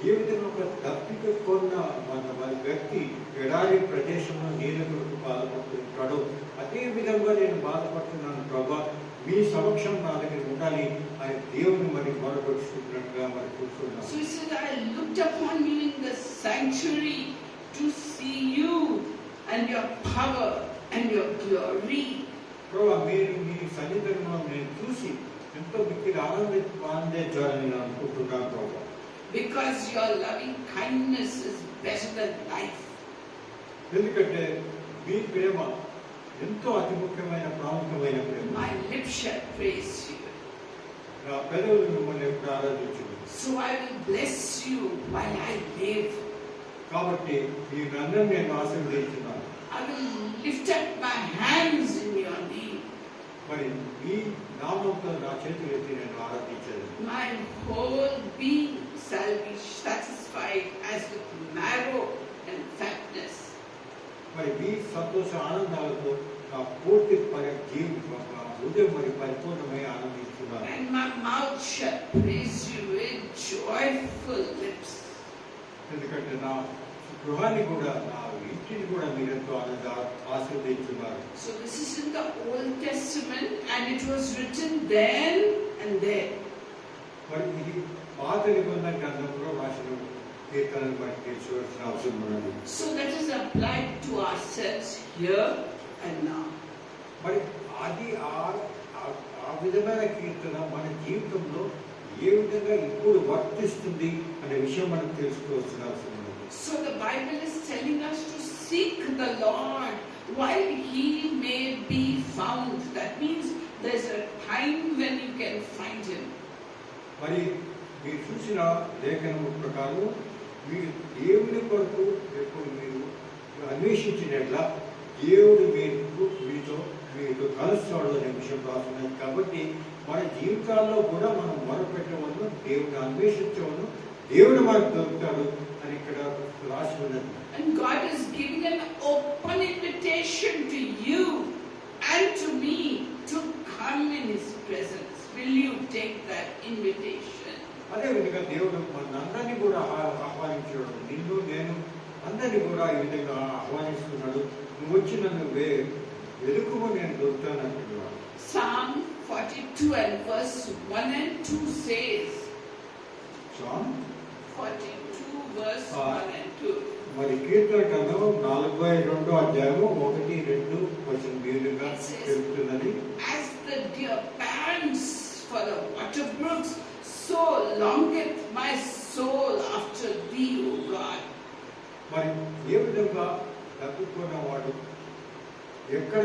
ఏ విధంగా ఒక తప్పిక కొన్న మన వ్యక్తి ఎడారి ప్రదేశంలో నీళ్ళ కొరకు బాధపడుతుంటాడో అదే విధంగా నేను బాధపడుతున్నాను ప్రభా, మీ సమక్షం నా దగ్గర ఉండాలి అని దేవుని మరి మొరపెట్టుకుంటున్నట్టుగా మరి చూస్తున్నాను. So he said, I looked upon you in the sanctuary to see you and your power and your glory. ప్రభా, మీరు మీ సన్నిధిలో నేను చూసి ఎంతో మిక్కిలి ఆనందించాలని నేను అనుకుంటున్నాను ప్రభా. Because your loving kindness is better than life. ఎందుకంటే మీ ప్రేమ ఎంతో అతి ముఖ్యమైన ప్రాముఖ్యమైన ప్రేమ. My lips shall praise you. నా పెదవులు మిమ్మల్ని ఎప్పుడు ఆరాధించును. So I will bless you while I live. కాబట్టి ఈ నందం నేను ఆశీర్వదించున్నాను. I will lift up my hands in your name. మరి ఈ నామంతో నా చేతులు ఎత్తి నేను ఆరాధించాను. My whole being shall be satisfied as with marrow and fatness. మరి మీ సంతోష ఆనందాలతో నా పూర్తి హృదయం మరి పరిపూర్ణమై ఆనందిస్తున్నాను. And my mouth shall praise you with joyful lips. ఎందుకంటే నా గృహాన్ని కూడా నా ఇంటిని కూడా మీరెంతో ఆశీర్వదించున్నారు. So this is in the Old Testament and it was written then and there. మరి ఇది పాత నిబంధన గ్రంథంలో రాసిన కీర్తనను మనకి తెలుసుకోవాల్సిన అవసరం ఉన్నది. So that is applied to ourselves here and now. మరి అది ఆ విధమైన కీర్తన మన జీవితంలో ఏ విధంగా ఇప్పుడు వర్తిస్తుంది అనే విషయం మనం తెలుసుకోవాల్సిన అవసరం ఉన్నది. So the Bible is telling us to seek the Lord while He may be found. That means there's a time when you can find Him. మరి మీరు చూసిన లేఖనం ప్రకారం మీరు దేవుని కొరకు ఎప్పుడు మీరు అన్వేషించినట్లా దేవుడు మీతో కలుస్తాడు అనే విషయం రాస్తున్నది. కాబట్టి మన జీవితాల్లో కూడా మనం మొరపెట్టవలను, దేవుడిని అన్వేషించవలను, దేవుడు మనకు దొరుకుతాడు అని ఇక్కడ రాసి ఉన్నది. And God is giving an open invitation to you and to me to come in His presence. Will you take that invitation? అదే విధంగా దేవుడు మనందరినీ కూడా ఆహ్వానించాడు. నిన్ను నేను అందరినీ కూడా ఈ విధంగా ఆహ్వానిస్తున్నాడు. నువ్వు వచ్చి నన్ను వెతుకుము, నేను దొరుకుతానంటున్నాడు. Psalm 42 and verse 1 and 2 says, Psalm 42 verse 1 and 2. మరి కీర్తన గ్రంథం 42వ అధ్యాయము 1-2 వచనం మీదుగా చెబుతున్నది. As the deer pants for the water brooks, so longeth my soul after thee, O God. మరి ఏ విధంగా తప్పుకున్న వాడు ఎక్కడ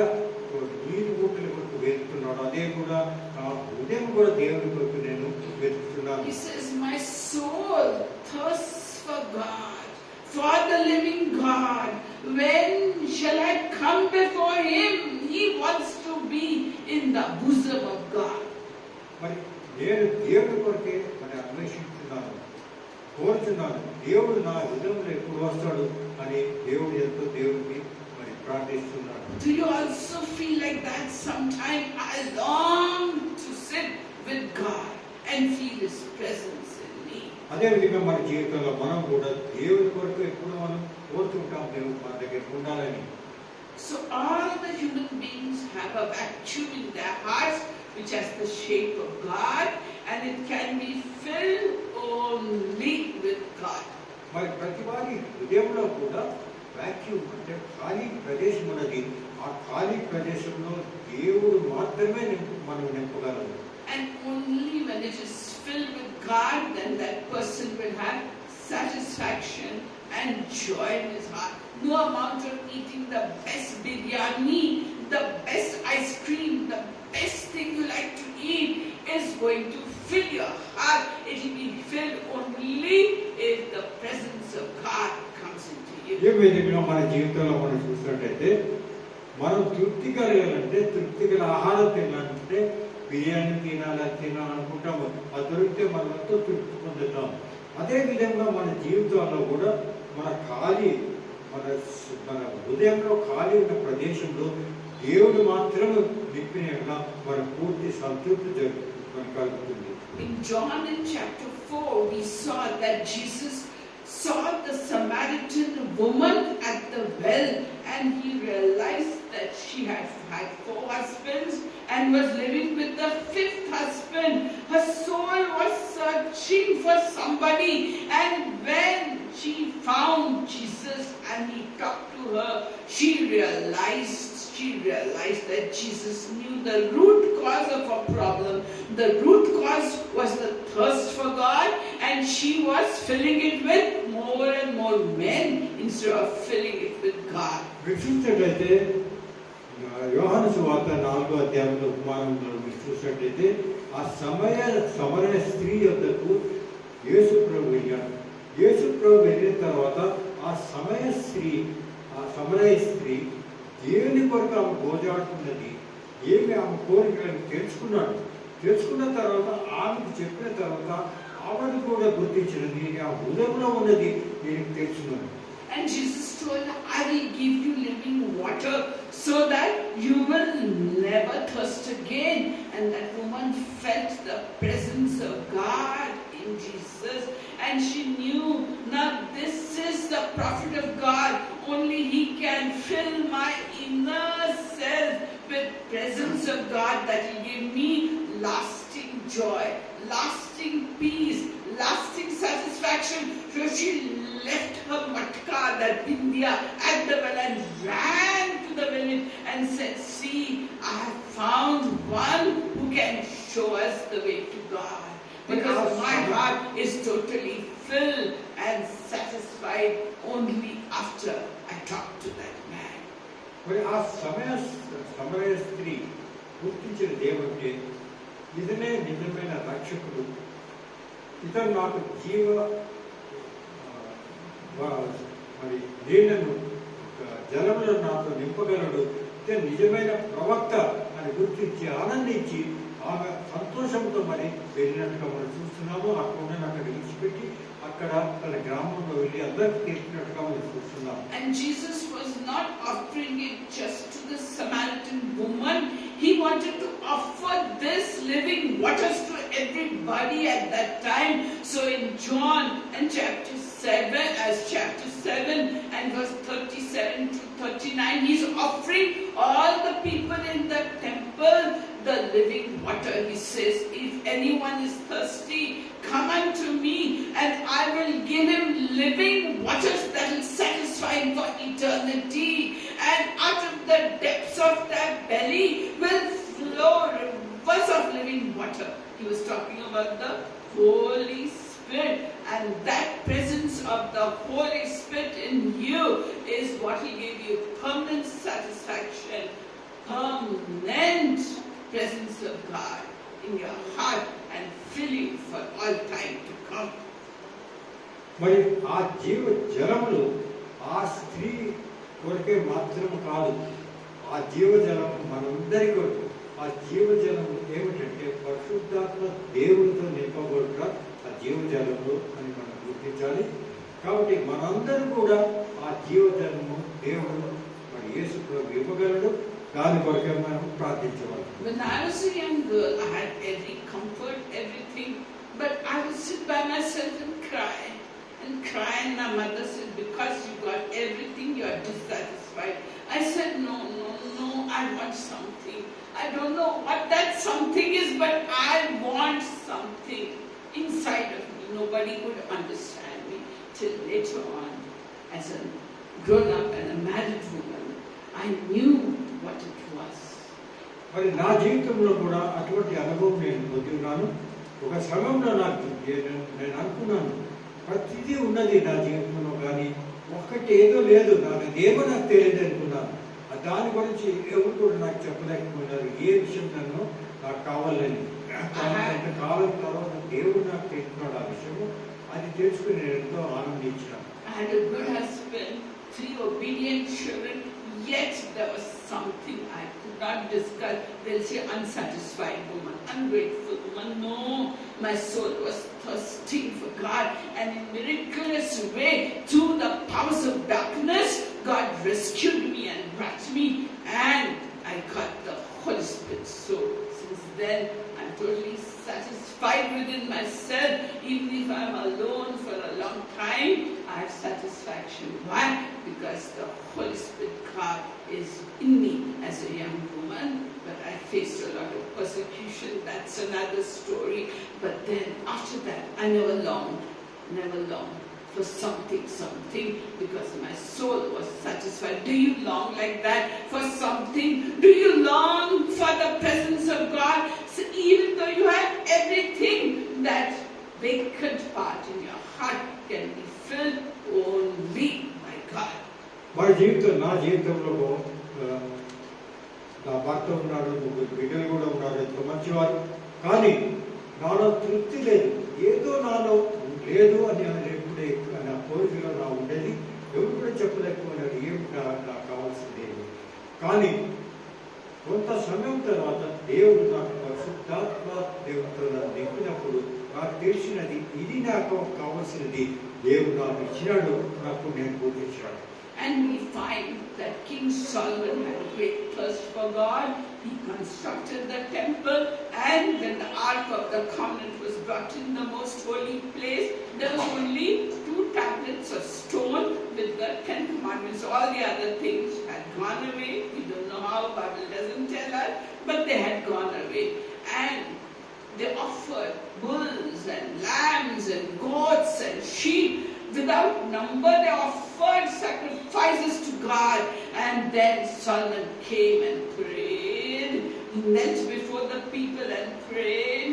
నీరు ఊటల కొరకు వెతుకుతున్నాడు, అదే కూడా నా హృదయం కూడా దేవుని కొరకు నేను వెతుకుతున్నాను. He says, my soul thirsts for God, for the living God. When shall I come before Him? He wants to be in the bosom of God. మరి నేను దేవుని కొరకే మరి అన్వేషిస్తున్నాను, కోరుతున్నాను. దేవుడు నా హృదయంలో ఎప్పుడు వస్తాడు అని దేవుడు ఎంతో దేవుడిని మరి ప్రార్థిస్తున్నాడు. Do you also feel like that? Sometime I long to sit with God and feel His presence in me. అదేవిధంగా మన జీవితంలో మనం కూడా దేవుని కొరకు ఎప్పుడు మనం కోరుతుంటాం, దేవుడు మన దగ్గర ఉండాలని. So all the human beings have a vacuum in their hearts which has the shape of God, and it can be filled only with God. మరి ప్రతి వారి హృదయంలో కూడా వాక్యూమ్ అంటే ఖాళీ ప్రదేశం ఉన్నది. ఆ ఖాళీ ప్రదేశంలో దేవుడు మాత్రమే మనం నింపగలము. And only when it is filled with God, then that person will have satisfaction and joy in his heart. No amount of eating the best biryani, the best ice cream, the best thing you like to eat is going to fill your heart. It will be filled only if the presence of God comes into you. ఏ విధంగా మన జీవితంలో మనం చూసినట్టయితే మనం తృప్తి కలగాలంటే, తృప్తి గల ఆహారం తినాలంటే బిర్యానీ తినాలనుకుంటాము. అది దొరికితే మనం ఎంతో తృప్తి పొందుతాం. అదేవిధంగా మన జీవితంలో కూడా మన హృదయంలో ఖాళీ ఉన్న ప్రదేశంలో దేవుడు మాత్రం నింపినగా మన పూర్తి సంతృప్తి మనకు కలుగుతుంది. In John in chapter 4, we saw that Jesus saw the Samaritan woman at the well, and he realized that she had had 4 husbands and was living with the 5th husband. Her soul was searching for somebody, and when she found Jesus and he talked to her, she realized that Jesus knew the root cause of her problem. The root cause was the thirst for God, and she was filling it with more and more men instead of filling it with God. మీరు చూసినట్లయితే యోహాను సువార్త 4వ అధ్యాయంలో ఉపమానంలో మీరు చూసినట్లయితే ఆ సమరయ స్త్రీ యొద్దకు యేసు ప్రభు వెళ్ళాడు. యేసు ప్రభు వెళ్ళిన తర్వాత ఆ సమరయ స్త్రీ దేవుని కొరకు ఆమె గోజాడుతున్నది. ఆమె కోరికలను తెలుసుకున్న తర్వాత ఆమెకు చెప్పిన తర్వాత ఆమెను కూడా గుర్తించినది. ఆ హృదయంలో ఉన్నది నేను తెలుసుకున్నాను. And Jesus told her, I will give you living water so that you will never thirst again. And that woman felt the presence of God in Jesus. And she knew, now this is the prophet of God. Only he can fill my inner self with presence of God, that will give me lasting joy, lasting peace, lasting satisfaction. So she left her matka, that bindiya, at the well and ran to the village and said, see, I have found one who can show us the way to God. Because my heart is totally filled and satisfied only after I talk to that man. మరి ఆ సమరయ స్త్రీ గుర్తించిన దేవుడికి ఇతనే నిజమైన రక్షకుడు, ఇతను నాకు మరి నీళ్లను జలంలో నాతో నింపగలడు, ఇతను నిజమైన ప్రవక్త అని గుర్తించి ఆనందించి ఆమె సంతోషంతో మరి వెళ్ళినట్టుగా మనం చూస్తున్నాము. అక్కడ విడిచిపెట్టి అక్కడ తన గ్రామంలో వెళ్ళి అందరికి తెలిసినట్టుగా మనం చూస్తున్నాము. And Jesus was not offering it just to the Samaritan woman. He wanted to offer this living waters to everybody at that time. So in John and chapter 7 and verse 37 to 39, he's offering all the people in the temple the living water. He says, if anyone is thirsty, come unto me and I will give him living waters that will satisfy him for eternity. And out of the depths of their belly will flow rivers of living water. He was talking about the Holy Spirit, and that presence of the Holy Spirit in you is what will give you permanent satisfaction, permanent presence of God in your heart, and fill you for all time to come. మరి ఆ జీవ జలములు ఆ స్త్రీ కొరకే మాత్రం కాదు, ఆ జీవజలం మనందరి కొరకు. ఆ జీవజలం ఏమిటంటే పరిశుద్ధాత్మ దేవుడితో నింపబడుట ఆ జీవజలము అని మనం గుర్తించాలి. కాబట్టి మనందరూ కూడా ఆ జీవజలము దేవుడు మరి యేసు ప్రభు ఇవ్వగలడు. దాని కొరకే మనం ప్రార్థించవాలి. When I was a young girl, I had every comfort, everything, But I would sit by myself and cry. And cry, and my mother said, because you got everything, you are dissatisfied. I said, no, I want something. I don't know what that something is, but I want something inside of me. Nobody could understand me till later on. As a grown-up and a married woman, I knew what it was. మరి నా జీవితంలో కూడా అటువంటి అనుభవం నేను పొందున్నాను. ఒక సమయంలో నేను అనుకున్నాను, ప్రతిదీ ఉన్నది నా జీవితంలో, కానీ ఒక్కటి ఏదో లేదు, నాకేమో నాకు తెలియదు అనుకున్నాను. దాని గురించి ఎవరు కూడా నాకు చెప్పలేకపోయినారు. ఏ విషయం నన్ను నాకు కావాలని కాలం తర్వాత దేవుడు నాకు తెలుసుకున్నాడు ఆ విషయము. అది తెలుసుకుని నేను ఎంతో ఆనందించాను. I had a good husband, 3 obedient children, yet there was something I could not discuss. They'll say unsatisfied woman, ungrateful woman. No, my soul was thirsting for God, and in miraculous way, through the powers of darkness, God rescued me and brought me, and I got the Holy Spirit. So since then, I'm totally satisfied within myself. Even if I'm alone for a long time, I have satisfaction. Why? Because the Holy Spirit God is in me as a young woman. But I faced a lot of persecution. That's another story. But then after that, I never longed for something, because my soul was satisfied. Do you long like that for something? Do you long for the presence of God? So even though you have everything, that vacant part in your heart can be filled only by God. నా జీవితంలో నా భర్త ఉన్నాడు, 3 బిడ్డలు కూడా ఉన్నారు, ఎంతో మంచివారు. కానీ నాలో తృప్తి లేదు, ఏదో నాలో లేదు అని ఎప్పుడే నా కోరికలో నా ఉండేది. ఎవరు కూడా చెప్పలేకపోయినారు ఏమి నాకు కావాల్సింది ఏమి. కానీ కొంత సమయం తర్వాత దేవుడు నాకు పరిశుద్ధాత్మ దేవుడితో నన్ను నింపినప్పుడు నాకు తెలిసినది, ఇది నాకు కావాల్సినది దేవుడు నాకు ఇచ్చినాడు, నాకు నేను పూజించాను. And we find that King Solomon had great thirst for God. He constructed the temple, and when the Ark of the Covenant was brought in the most holy place, there were only 2 tablets of stone with the 10 commandments. All the other things had gone away. We don't know how, Bible doesn't tell us, but they had gone away. And they offered bulls and lambs and goats and sheep. Without number, they offered sacrifices to God. And then Solomon came and prayed. He knelt before the people and prayed.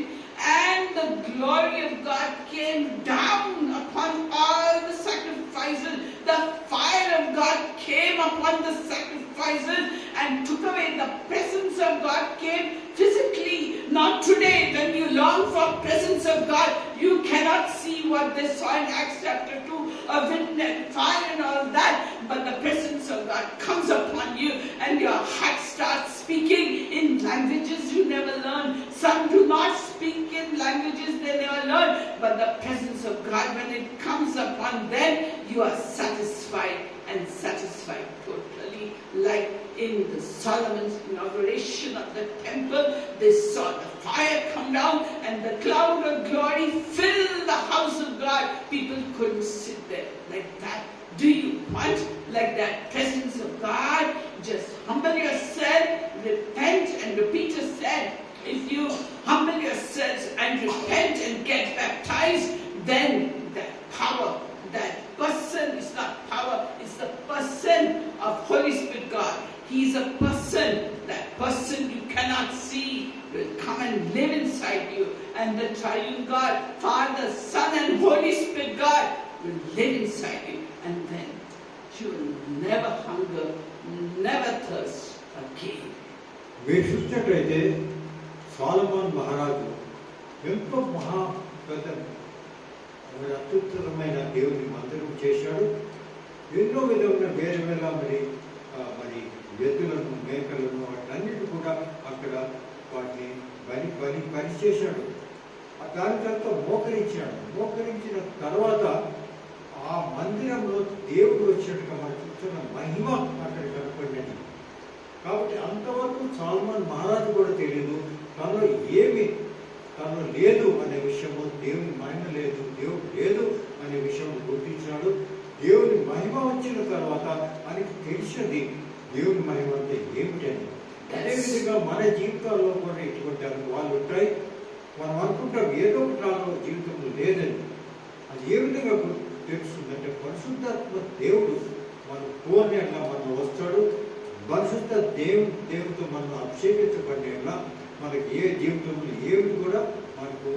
And the glory of God came down upon all the sacrifices. The fire of God came upon the sacrifices and took away. The presence of God came physically. Not today, when you long for presence of God, you cannot see what they saw in Acts chapter 2, a wind and fire and all that. But the presence of God comes upon you, and your heart starts speaking in languages you never learned. Some do not speak in languages they never learned. But the presence of God, when it comes upon them, you are satisfied, and satisfied totally. Like in the Solomon's inauguration of the temple, they saw the fire come down and the cloud of glory fill the house of God. People couldn't sit there like that. Do you want like that presence of God? Just humble yourself, repent, and Peter said, if you humble yourselves and repent and get baptized, then that power, that person is not power, it's the person of Holy Spirit God. He is a person. That person you cannot see will come and live inside you. And the triune God, Father, Son, and Holy Spirit God will live inside you. And then you will never hunger, never thirst again. మీరు చూసినట్లయితే సొలొమోన్ మహారాజు ఎంతో పెద్ద అత్యుత్తమైన దేవుని మందిరం చేశాడు. ఎన్నో విధమైన వేరే మరి ఎద్దులను, మేకలను, వాటన్నిటి కూడా అక్కడ వాటిని బలి చేశాడు. దాని తర్వాత మోకరించిన తర్వాత ఆ మందిరంలో దేవుడు వచ్చినట్టుగా మనం చూస్తున్న మహిమ అక్కడ కనపడినది. కాబట్టి అంతవరకు సొలొమోన్ మహారాజు కూడా తెలియదు తనలో ఏమి తను లేదు అనే విషయము, దేవుని మహిమ లేదు, దేవుడు లేదు అనే విషయం గుర్తించాడు. దేవుని మహిమ వచ్చిన తర్వాత మనకి తెలిసినది దేవుని మహిమ అంటే ఏమిటని. అదేవిధంగా మన జీవితాల్లో కూడా ఇటువంటి అనుభవాలు ఉంటాయి. మనం అనుకుంటాం ఏదో ఒక నాలో జీవితంలో లేదని. అది ఏ విధంగా తెలుస్తుందంటే పరిశుద్ధాత్మ దేవుడు మన కోరినట్లా మనం వస్తాడు. పరిశుద్ధ దేవుడితో మనం అభిషేకించబడినట్లా మనకి ఏ జీవితంలో ఏమిటి కూడా మనకు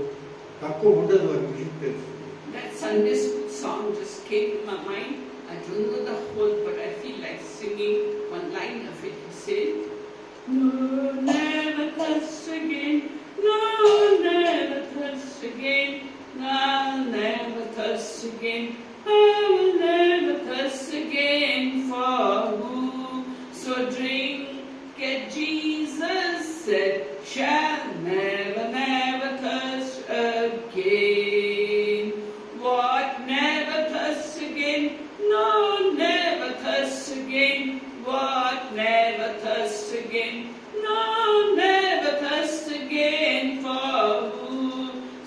తక్కువ ఉండదు అని విషయం తెలుస్తుంది. That Sunday school song just came to my mind. I don't know the whole, but I feel like singing one line of it. He said, "No, never thirst again. No, never thirst again. I'll never thirst again. I will never thirst again for who so drink at Jesus said shall never, never thirst again." What never thirst again? No, never thirst again. What never thirst again? No, never thirst again for who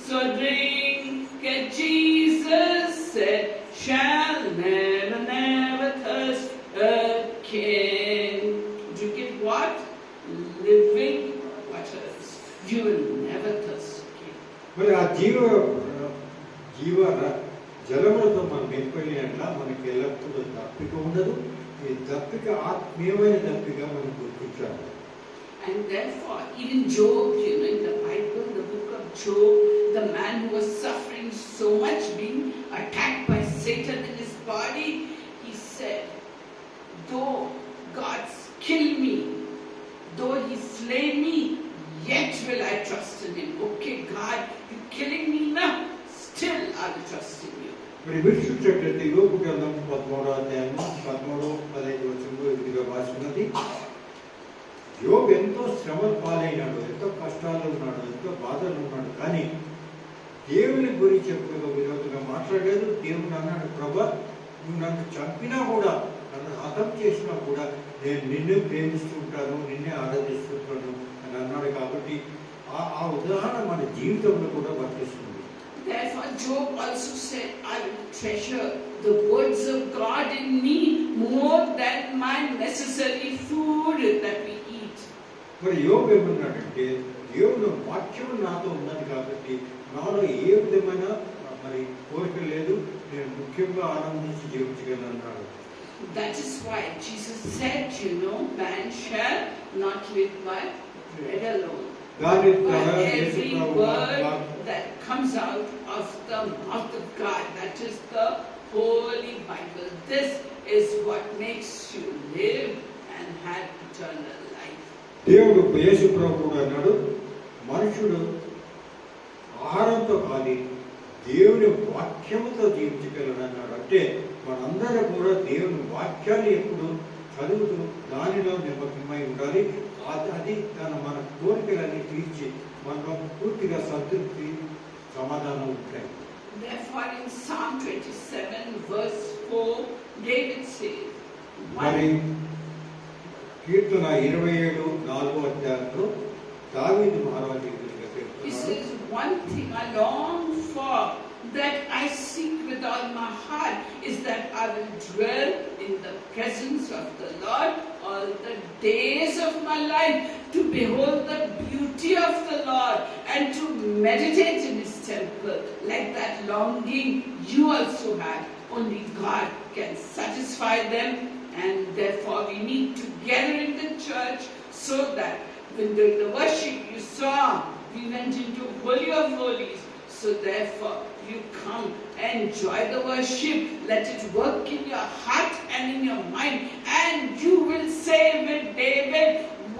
so drink at Jesus said shall never, never thirst again. Do you get what? Living waters. You will never thirst again. మరి ఆ జీవ జలములతో మనం నింపైనట్లా మనకి ఎల్లప్పుడూ దప్పిక ఉండదు. ఈ దప్పిక ఆత్మీయమైన దప్పిక మనం గుర్తించాలి. And therefore, even Job, in the Bible, the book of Job, the man who was suffering so much, being attacked by Satan in his body, he said, though God kill me, though he slay me, yet will I trust in him. Okay, God, you're killing me now, still I will trust in you. మరి మీరు చూసినట్లయితే యోబు గ్రంథం 13వ అధ్యాయం 13-15 రాసినది. యోబు ఎంతో శ్రమలు పాలైనాడు, ఎంతో కష్టాలు ఉన్నాడు, ఎంతో బాధలు ఉన్నాడు. కానీ దేవుని గురించి ఎప్పుడు విరోధంగా మాట్లాడలేదు. దేవుని అన్నాడు, ప్రభా నువ్వు నన్ను చంపినా కూడా, నన్ను హతం చేసినా కూడా నేను నిన్ను ప్రేమిస్తూ ఉంటాను, నిన్నే ఆరాధిస్తుంటాను అని అన్నాడు. కాబట్టి ఆ ఉదాహరణ మన జీవితంలో కూడా వర్తిస్తుంది. Therefore, Job also said, I will treasure the words of God in me more than my necessary food that we eat. మరి యోబు ఏమన్నాడంటే, దేవుని వాక్యం నాతో ఉన్నది కాబట్టి నాలో ఏ విధమైన మరి కోరిక లేదు, నేను ముఖ్యంగా ఆనందించి జీవించగలన్నాడు. That is why Jesus said, man shall not live by bread alone, but every word that comes out of the mouth of God. That is the Holy Bible. This is what makes you live and have eternal life. దేవుడు యేసు ప్రభువు అన్నాడు, మనుషుడు ఆహారంతో కాదు దేవుని వాక్యముతో జీవించగలడు అన్నాడు. అంటే మనందరూ కూడా దేవుని వాక్యాన్ని ఎప్పుడు చదువుతూ దానిలో నిమగ్నమై ఉండాలి. అది మన కోరికలన్నీ తీర్చి మనలో పూర్తిగా సంతృప్తి సమాధానం ఉంటాయి. Therefore, in Psalm 27 verse 4, David says, మరి కీర్తన 27:4 అధ్యాయంలో దావీదు మహారాజు he says, one thing I long for, that I seek with all my heart, is that I will dwell in the presence of the Lord all the days of my life, to behold the beauty of the Lord and to meditate in his temple. Like that longing you also have. Only God can satisfy them, and therefore we meet together in the church, so that when during the worship you saw we went into Holy of Holies. So therefore you come, enjoy the worship, let it work in your heart and in your mind, and you will say with David,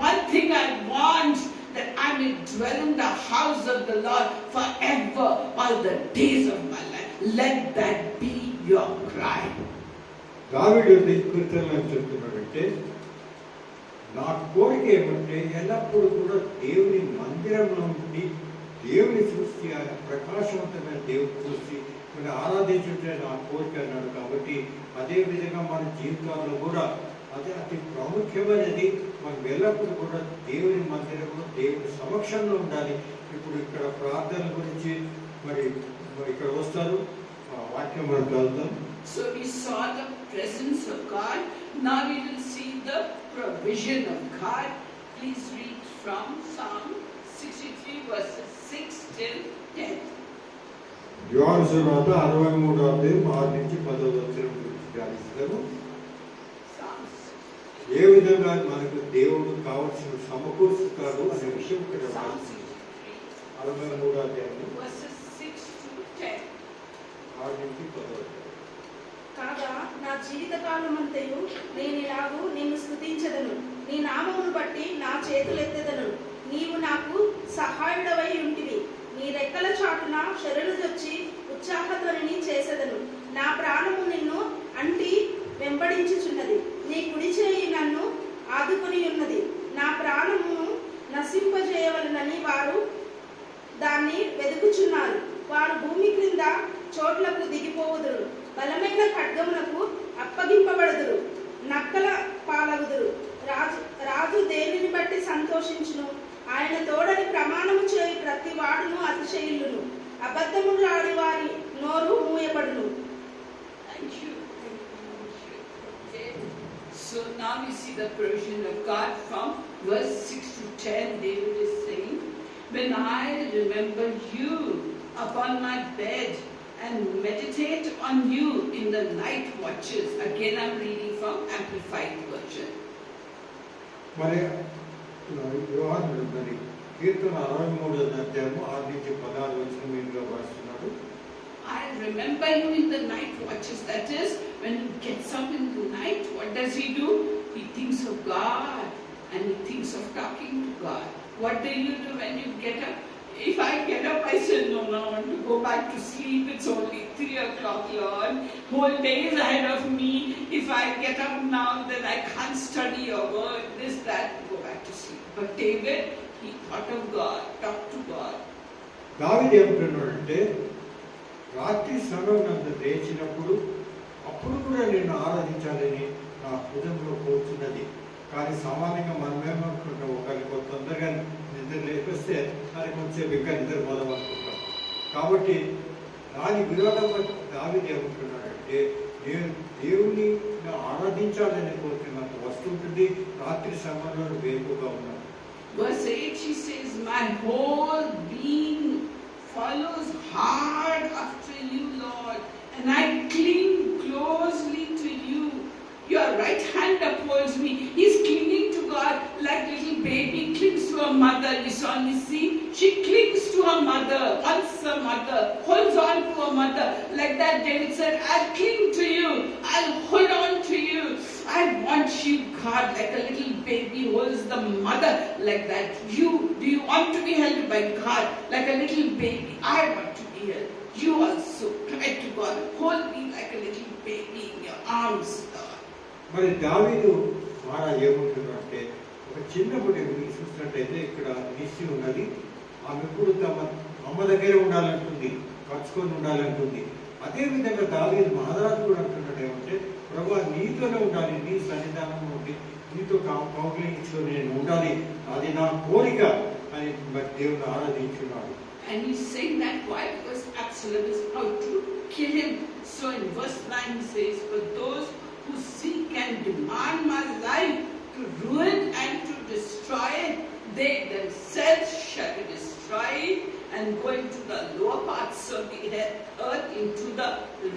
one thing I want, that I may dwell in the house of the Lord forever, all the days of my life. Let that be your cry. దావీదు కీర్తనలో చెప్తున్నాడంటే, నా కోరిక ఏమంటే ఎల్లప్పుడూ కూడా దేవుని మందిరంలో ఉండి దేవుని చూసి, ఆయన ప్రకాశవంతమైన దేవుని చూసి మనం ఆరాధించుంటే నా కోరిక అన్నాడు. కాబట్టి అదే విధంగా మన జీవితాల్లో కూడా అదే అతి ప్రాముఖ్యమైనది మనం ఎల్లప్పుడూ కూడా దేవుని మందిరంలో దేవుని సమక్షంలో ఉండాలి. ఇప్పుడు ఇక్కడ ప్రార్థన గురించి మరి ఇక్కడ వస్తారు, వాక్యం మనం చదువుతాం. So we saw the presence of God. Now we will see the provision of God. Please read from Psalm 63 verses 6 till 10. యోహాను సువార్త 63వ అధ్యాయం 6 నుంచి 10వ వచనం గురించి ధ్యానిస్తాము. Psalms ఏ విధంగా మనకు దేవుడు కావలసిన సమకూర్చుతాడు అనే విషయం ఇక్కడ Psalm రాసి 63 63వ అధ్యాయం verses 6 to 10. 6 నుంచి 10వ. కాగా నా జీవితకాలమంతయు నేనిలాగూ నిన్ను స్తుతించెదను, నీ నామమును బట్టి నా చేతులెత్తెదను. నీవు నాకు సహాయుడవై ఉంటివి, నీ రెక్కల చాటున శరణుజొచ్చి ఉత్సాహధ్వనిని చేసెదను. నా ప్రాణము నిన్ను అంటి వెంబడించుచున్నది, నీ కుడి చేయి నన్ను ఆదుకొని ఉన్నది. నా ప్రాణమును నశింపజేయవలనని వారు దాన్ని వెదుకుచున్నారు. వారు భూమి క్రింద చోట్లకు దిగిపోవుదురు, బలమైన ఖడ్గమునకు అప్పగింపబడుదురు, నక్కల పాలగుదురు. రాజు దేనిని బట్టి సంతోషించును, ఆయన తోడని ప్రమాణము చేయి ప్రతి వాడును అతిశయిల్లును. అబద్ధములు ఆడి వారి నోరు మూయబడును. Thank you. Okay. So now we see the provision of God from verse 6 to 10. David is saying, when I remember you upon my bed and meditate on you in the night watches. Again I'm reading from Amplified Version. మరి యోహాను మరి కీర్తన 63వ అధ్యాయం 6 నుంచి 16 వచనం మీదుగా రాస్తున్నాడు. I remember you in the night watches. That is, when he gets up in the night, what does he do? He thinks of God and he thinks of talking to God. What do you do when you get up? If I get up, I say, no, I want to go back to sleep. It's only 3 o'clock, Lord. Whole day is ahead of me. If I get up now, then I can't study or work, this, that, go back to sleep. But David, he thought of God, talked to God. దావీదు ఏమంటున్నాడంటే, రాత్రి సమయం నందు లేచినప్పుడు అప్పుడు కూడా నేను ఆరాధించాలని నా హృదయంలో కోరుతున్నది. కానీ సామాన్యంగా మనమేమనుకుంటాం, ఒకరికి తొందరగా నిద్ర లేకొస్తే అది కొంచెం ఇంకా నిద్ర పోదామనుకుంటాం. కాబట్టి దాని విరోధంగా దావీదు ఏమంటున్నాడంటే, నేను దేవుని ఆరాధించాలని కోరిక నాకు వస్తుంటుంది, రాత్రి సమయంలో వేకుగా ఉన్నాను. Verse 8, she says, my whole being follows hard after you, Lord, and I cling closely to you. Your right hand upholds me. He's clinging to God like little baby clings to a mother. You saw me see? She clings to her mother, hugs her mother, holds on to her mother. Like that, David said, I'll cling to you. I'll hold on to you. I want you, God, like a little baby holds the mother. Like that. Do you want to be held by God like a little baby? I want to be held. You also cry to God. Hold me like a little baby in your arms, Lord. మరి దావీదు మహారాజు ఏమంటున్నాడంటే, ఒక చిన్నప్పుడు మీరు చూసినట్టయితే ఇక్కడ నిశ్చి ఉన్నది, ఆమె ఎప్పుడు తమ అమ్మ దగ్గరే ఉండాలంటుంది, కలుసుకొని ఉండాలంటుంది. అదేవిధంగా దావీదు మహారాజు కూడా అంటున్నాడు ఏమంటే, ప్రభువా నీతోనే ఉండాలి, నీ సన్నిధానం ఉండి నీతో కౌగిలించులో నేను ఉండాలి, అది నా కోరిక అని మరి దేవుని ఆరాధించున్నాడు. And he's saying that why? Because Absalom is out to kill him. So in verse 9 he says, for those who seek and demand my life to ruin and to destroy it, they themselves shall be destroyed and go into the lower parts of the earth, into the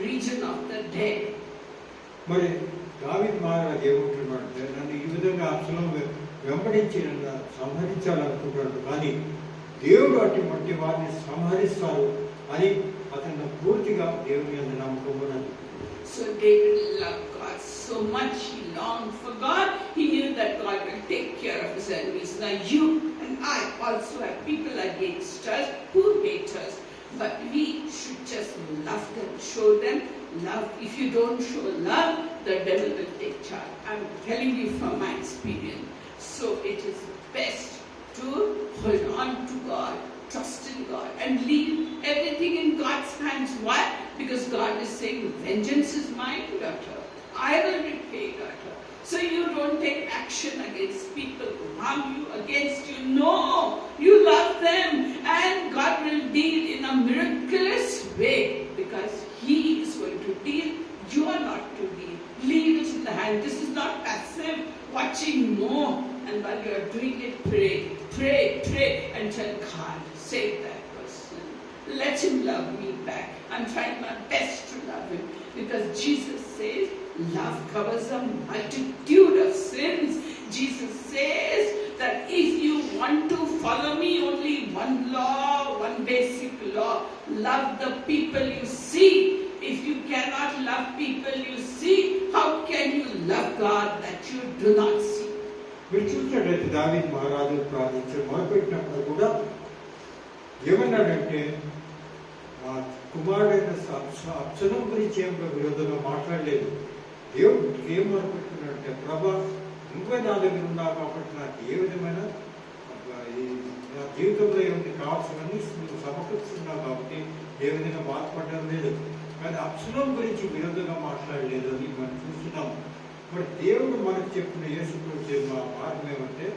region of the dead. మరి దావీదు మహారాజు ఏమంటున్నాడంటే, నన్ను ఈ విధంగా అబ్సలోము వెంబడించి నన్ను సంహరించాలనుకుంటున్నాడు, కానీ దేవుడు అటువంటి వారిని సంహరిస్తారు అని అతను పూర్తిగా దేవుని యందు నమ్మకం ఉన్నది. So David loved God so much, he longed for God. He knew that God will take care of his enemies. Now you and I also have people against us who hate us, but we should just love them, show them love. If you don't show love, the devil will take charge. I'm telling you from my experience. So it is best to hold on to God, trust in God, and leave everything in God's hands. Why? Because God is saying, vengeance is mine, daughter. I will repay, daughter. So you don't take action against people who harm you, against you. No, you love them, and God will deal in a miraculous way because He is going to deal. You are not to deal. Leave it in the hand. This is not passive watching. No. And while you are doing it, pray, pray, pray, and tell God, save that person. Let him love me back. I'm trying my best to love him because Jesus says, love covers a multitude of sins. Jesus says that if you want to follow me, only one law, one basic law, love the people you see. If you cannot love people you see, how can you love God that you do not see? మీరు చూసినట్లయితే దావీదు మహారాజు ప్రార్థించారు మొదలుపెట్టినప్పుడు కూడా ఏమన్నాడంటే కుమారుడైన అబ్షలోం గురించి ఏం విరోధంగా మాట్లాడలేదు. దేవుడు ఏం మొదలుపెట్టుకున్నాడంటే ప్రభా నువ్వే నా దగ్గర ఉన్నావు కాబట్టి నాకు ఏ విధమైన నా జీవితంలో ఏమైనా కావాల్సినవన్నీ నువ్వు సమకూర్చున్నావు కాబట్టి ఏ విధంగా బాధపడడం లేదు. కానీ అబ్షలోం గురించి విరోధంగా మాట్లాడలేదు అని మనం చూస్తున్నాము. మరి దేవుడు మనకు చెప్పిన యేసుప్రభు చెప్పిన మార్గం ఏమంటే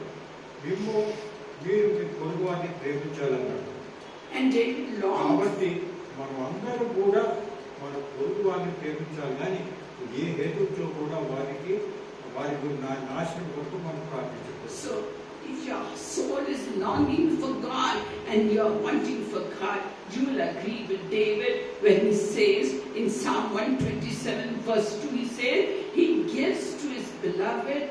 మీరు మీ పొరుగువారిని ప్రేమించాలన్నాడు. కాబట్టి మనం అందరూ కూడా మన పొరుగువారిని ప్రేమించాలి, కానీ ఏ హేతుతో కూడా వారి నాశనం కొరకు మనం ప్రార్థించకూడదు. So if your soul is longing for God and you are wanting for God, you will agree with David when he says in Psalm 127 verse 2, he says, he gives to his beloved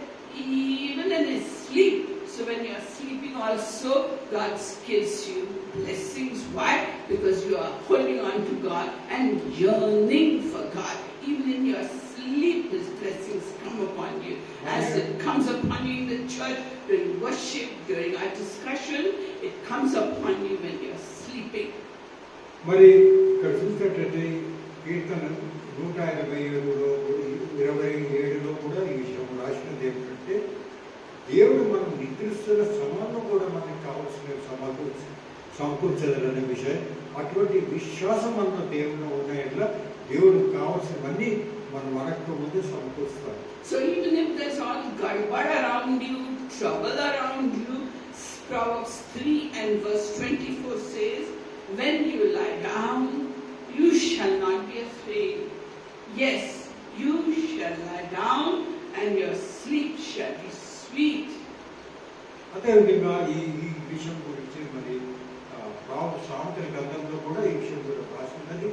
even in his sleep. So when you are sleeping also, God gives you blessings. Why? Because you are holding on to God and yearning for God. Even in your sleep, His blessings come upon you. As it comes upon you in the church, during worship, during our discussion, it comes upon you when you are sleeping. మరి ఇక్కడ చూసినట్లయితే కీర్తన 127లో కూడా ఈ విషయం రాసినది ఏమిటంటే దేవుడు మనం నిద్రిస్తున్న సమయంలో కూడా మనకు కావాల్సిన సమకూర్చదనే విషయం. అటువంటి విశ్వాసం మనలో దేవుడు ఉన్నాయట్లా దేవుడికి కావాల్సినవన్నీ మనకు ముందు సమకూరుస్తాడు. So even if there's all gadbad around you, trouble around you, Proverbs 3 and verse 24 says, when you lie down, you shall not be afraid. Yes, you shall lie down and your sleep shall be sweet. అదేవిధంగా ఈ విషయం గురించి మరి సామెతల గ్రంథంలో కూడా ఈ విషయం కూడా రాస్తున్నది.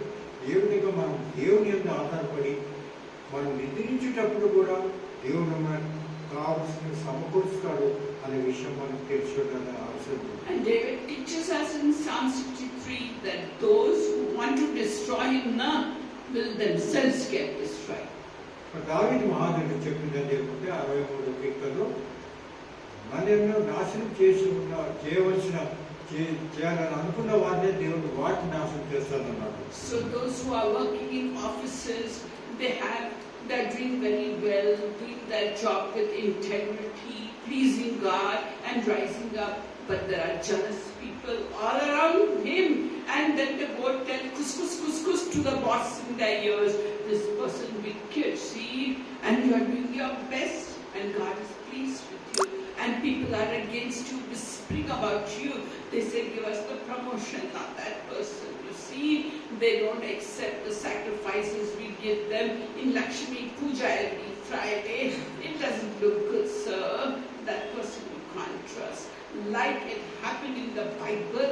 ఏ విధంగా మనం దేవుని మీద ఆధారపడి మనం నిద్రించేటప్పుడు కూడా దేవుడు మనకు కావాల్సిన సమకూరుస్తాడు అనే విషయం మనకు తెలుసుకోవడానికి అవసరం. And David teaches us in Psalm 63 that those who want to destroy him now will themselves get destroyed. దావీదు మహారాజు చెప్పిందని చెప్పుకుంటే 63వ కీర్తనలో మనల్ని నాశనం చేయాలని అనుకున్న వారినే దేవుడు వాటిని నాశనం చేస్తానన్నాడు. So those who are working in offices, they're doing very well, doing their job with integrity, pleasing God and rising up. But there are jealous people all around him, and then they go tell kus to the boss in their ears, this person wicked, see, and you are doing your best, and God is pleased with you, and people are against you, whispering about you. They say, give us the promotion, not that person. You see, they don't accept the sacrifices we give them in Lakshmi Puja every Friday. It doesn't look good, sir. That person you can't trust. Like it happened in the Bible.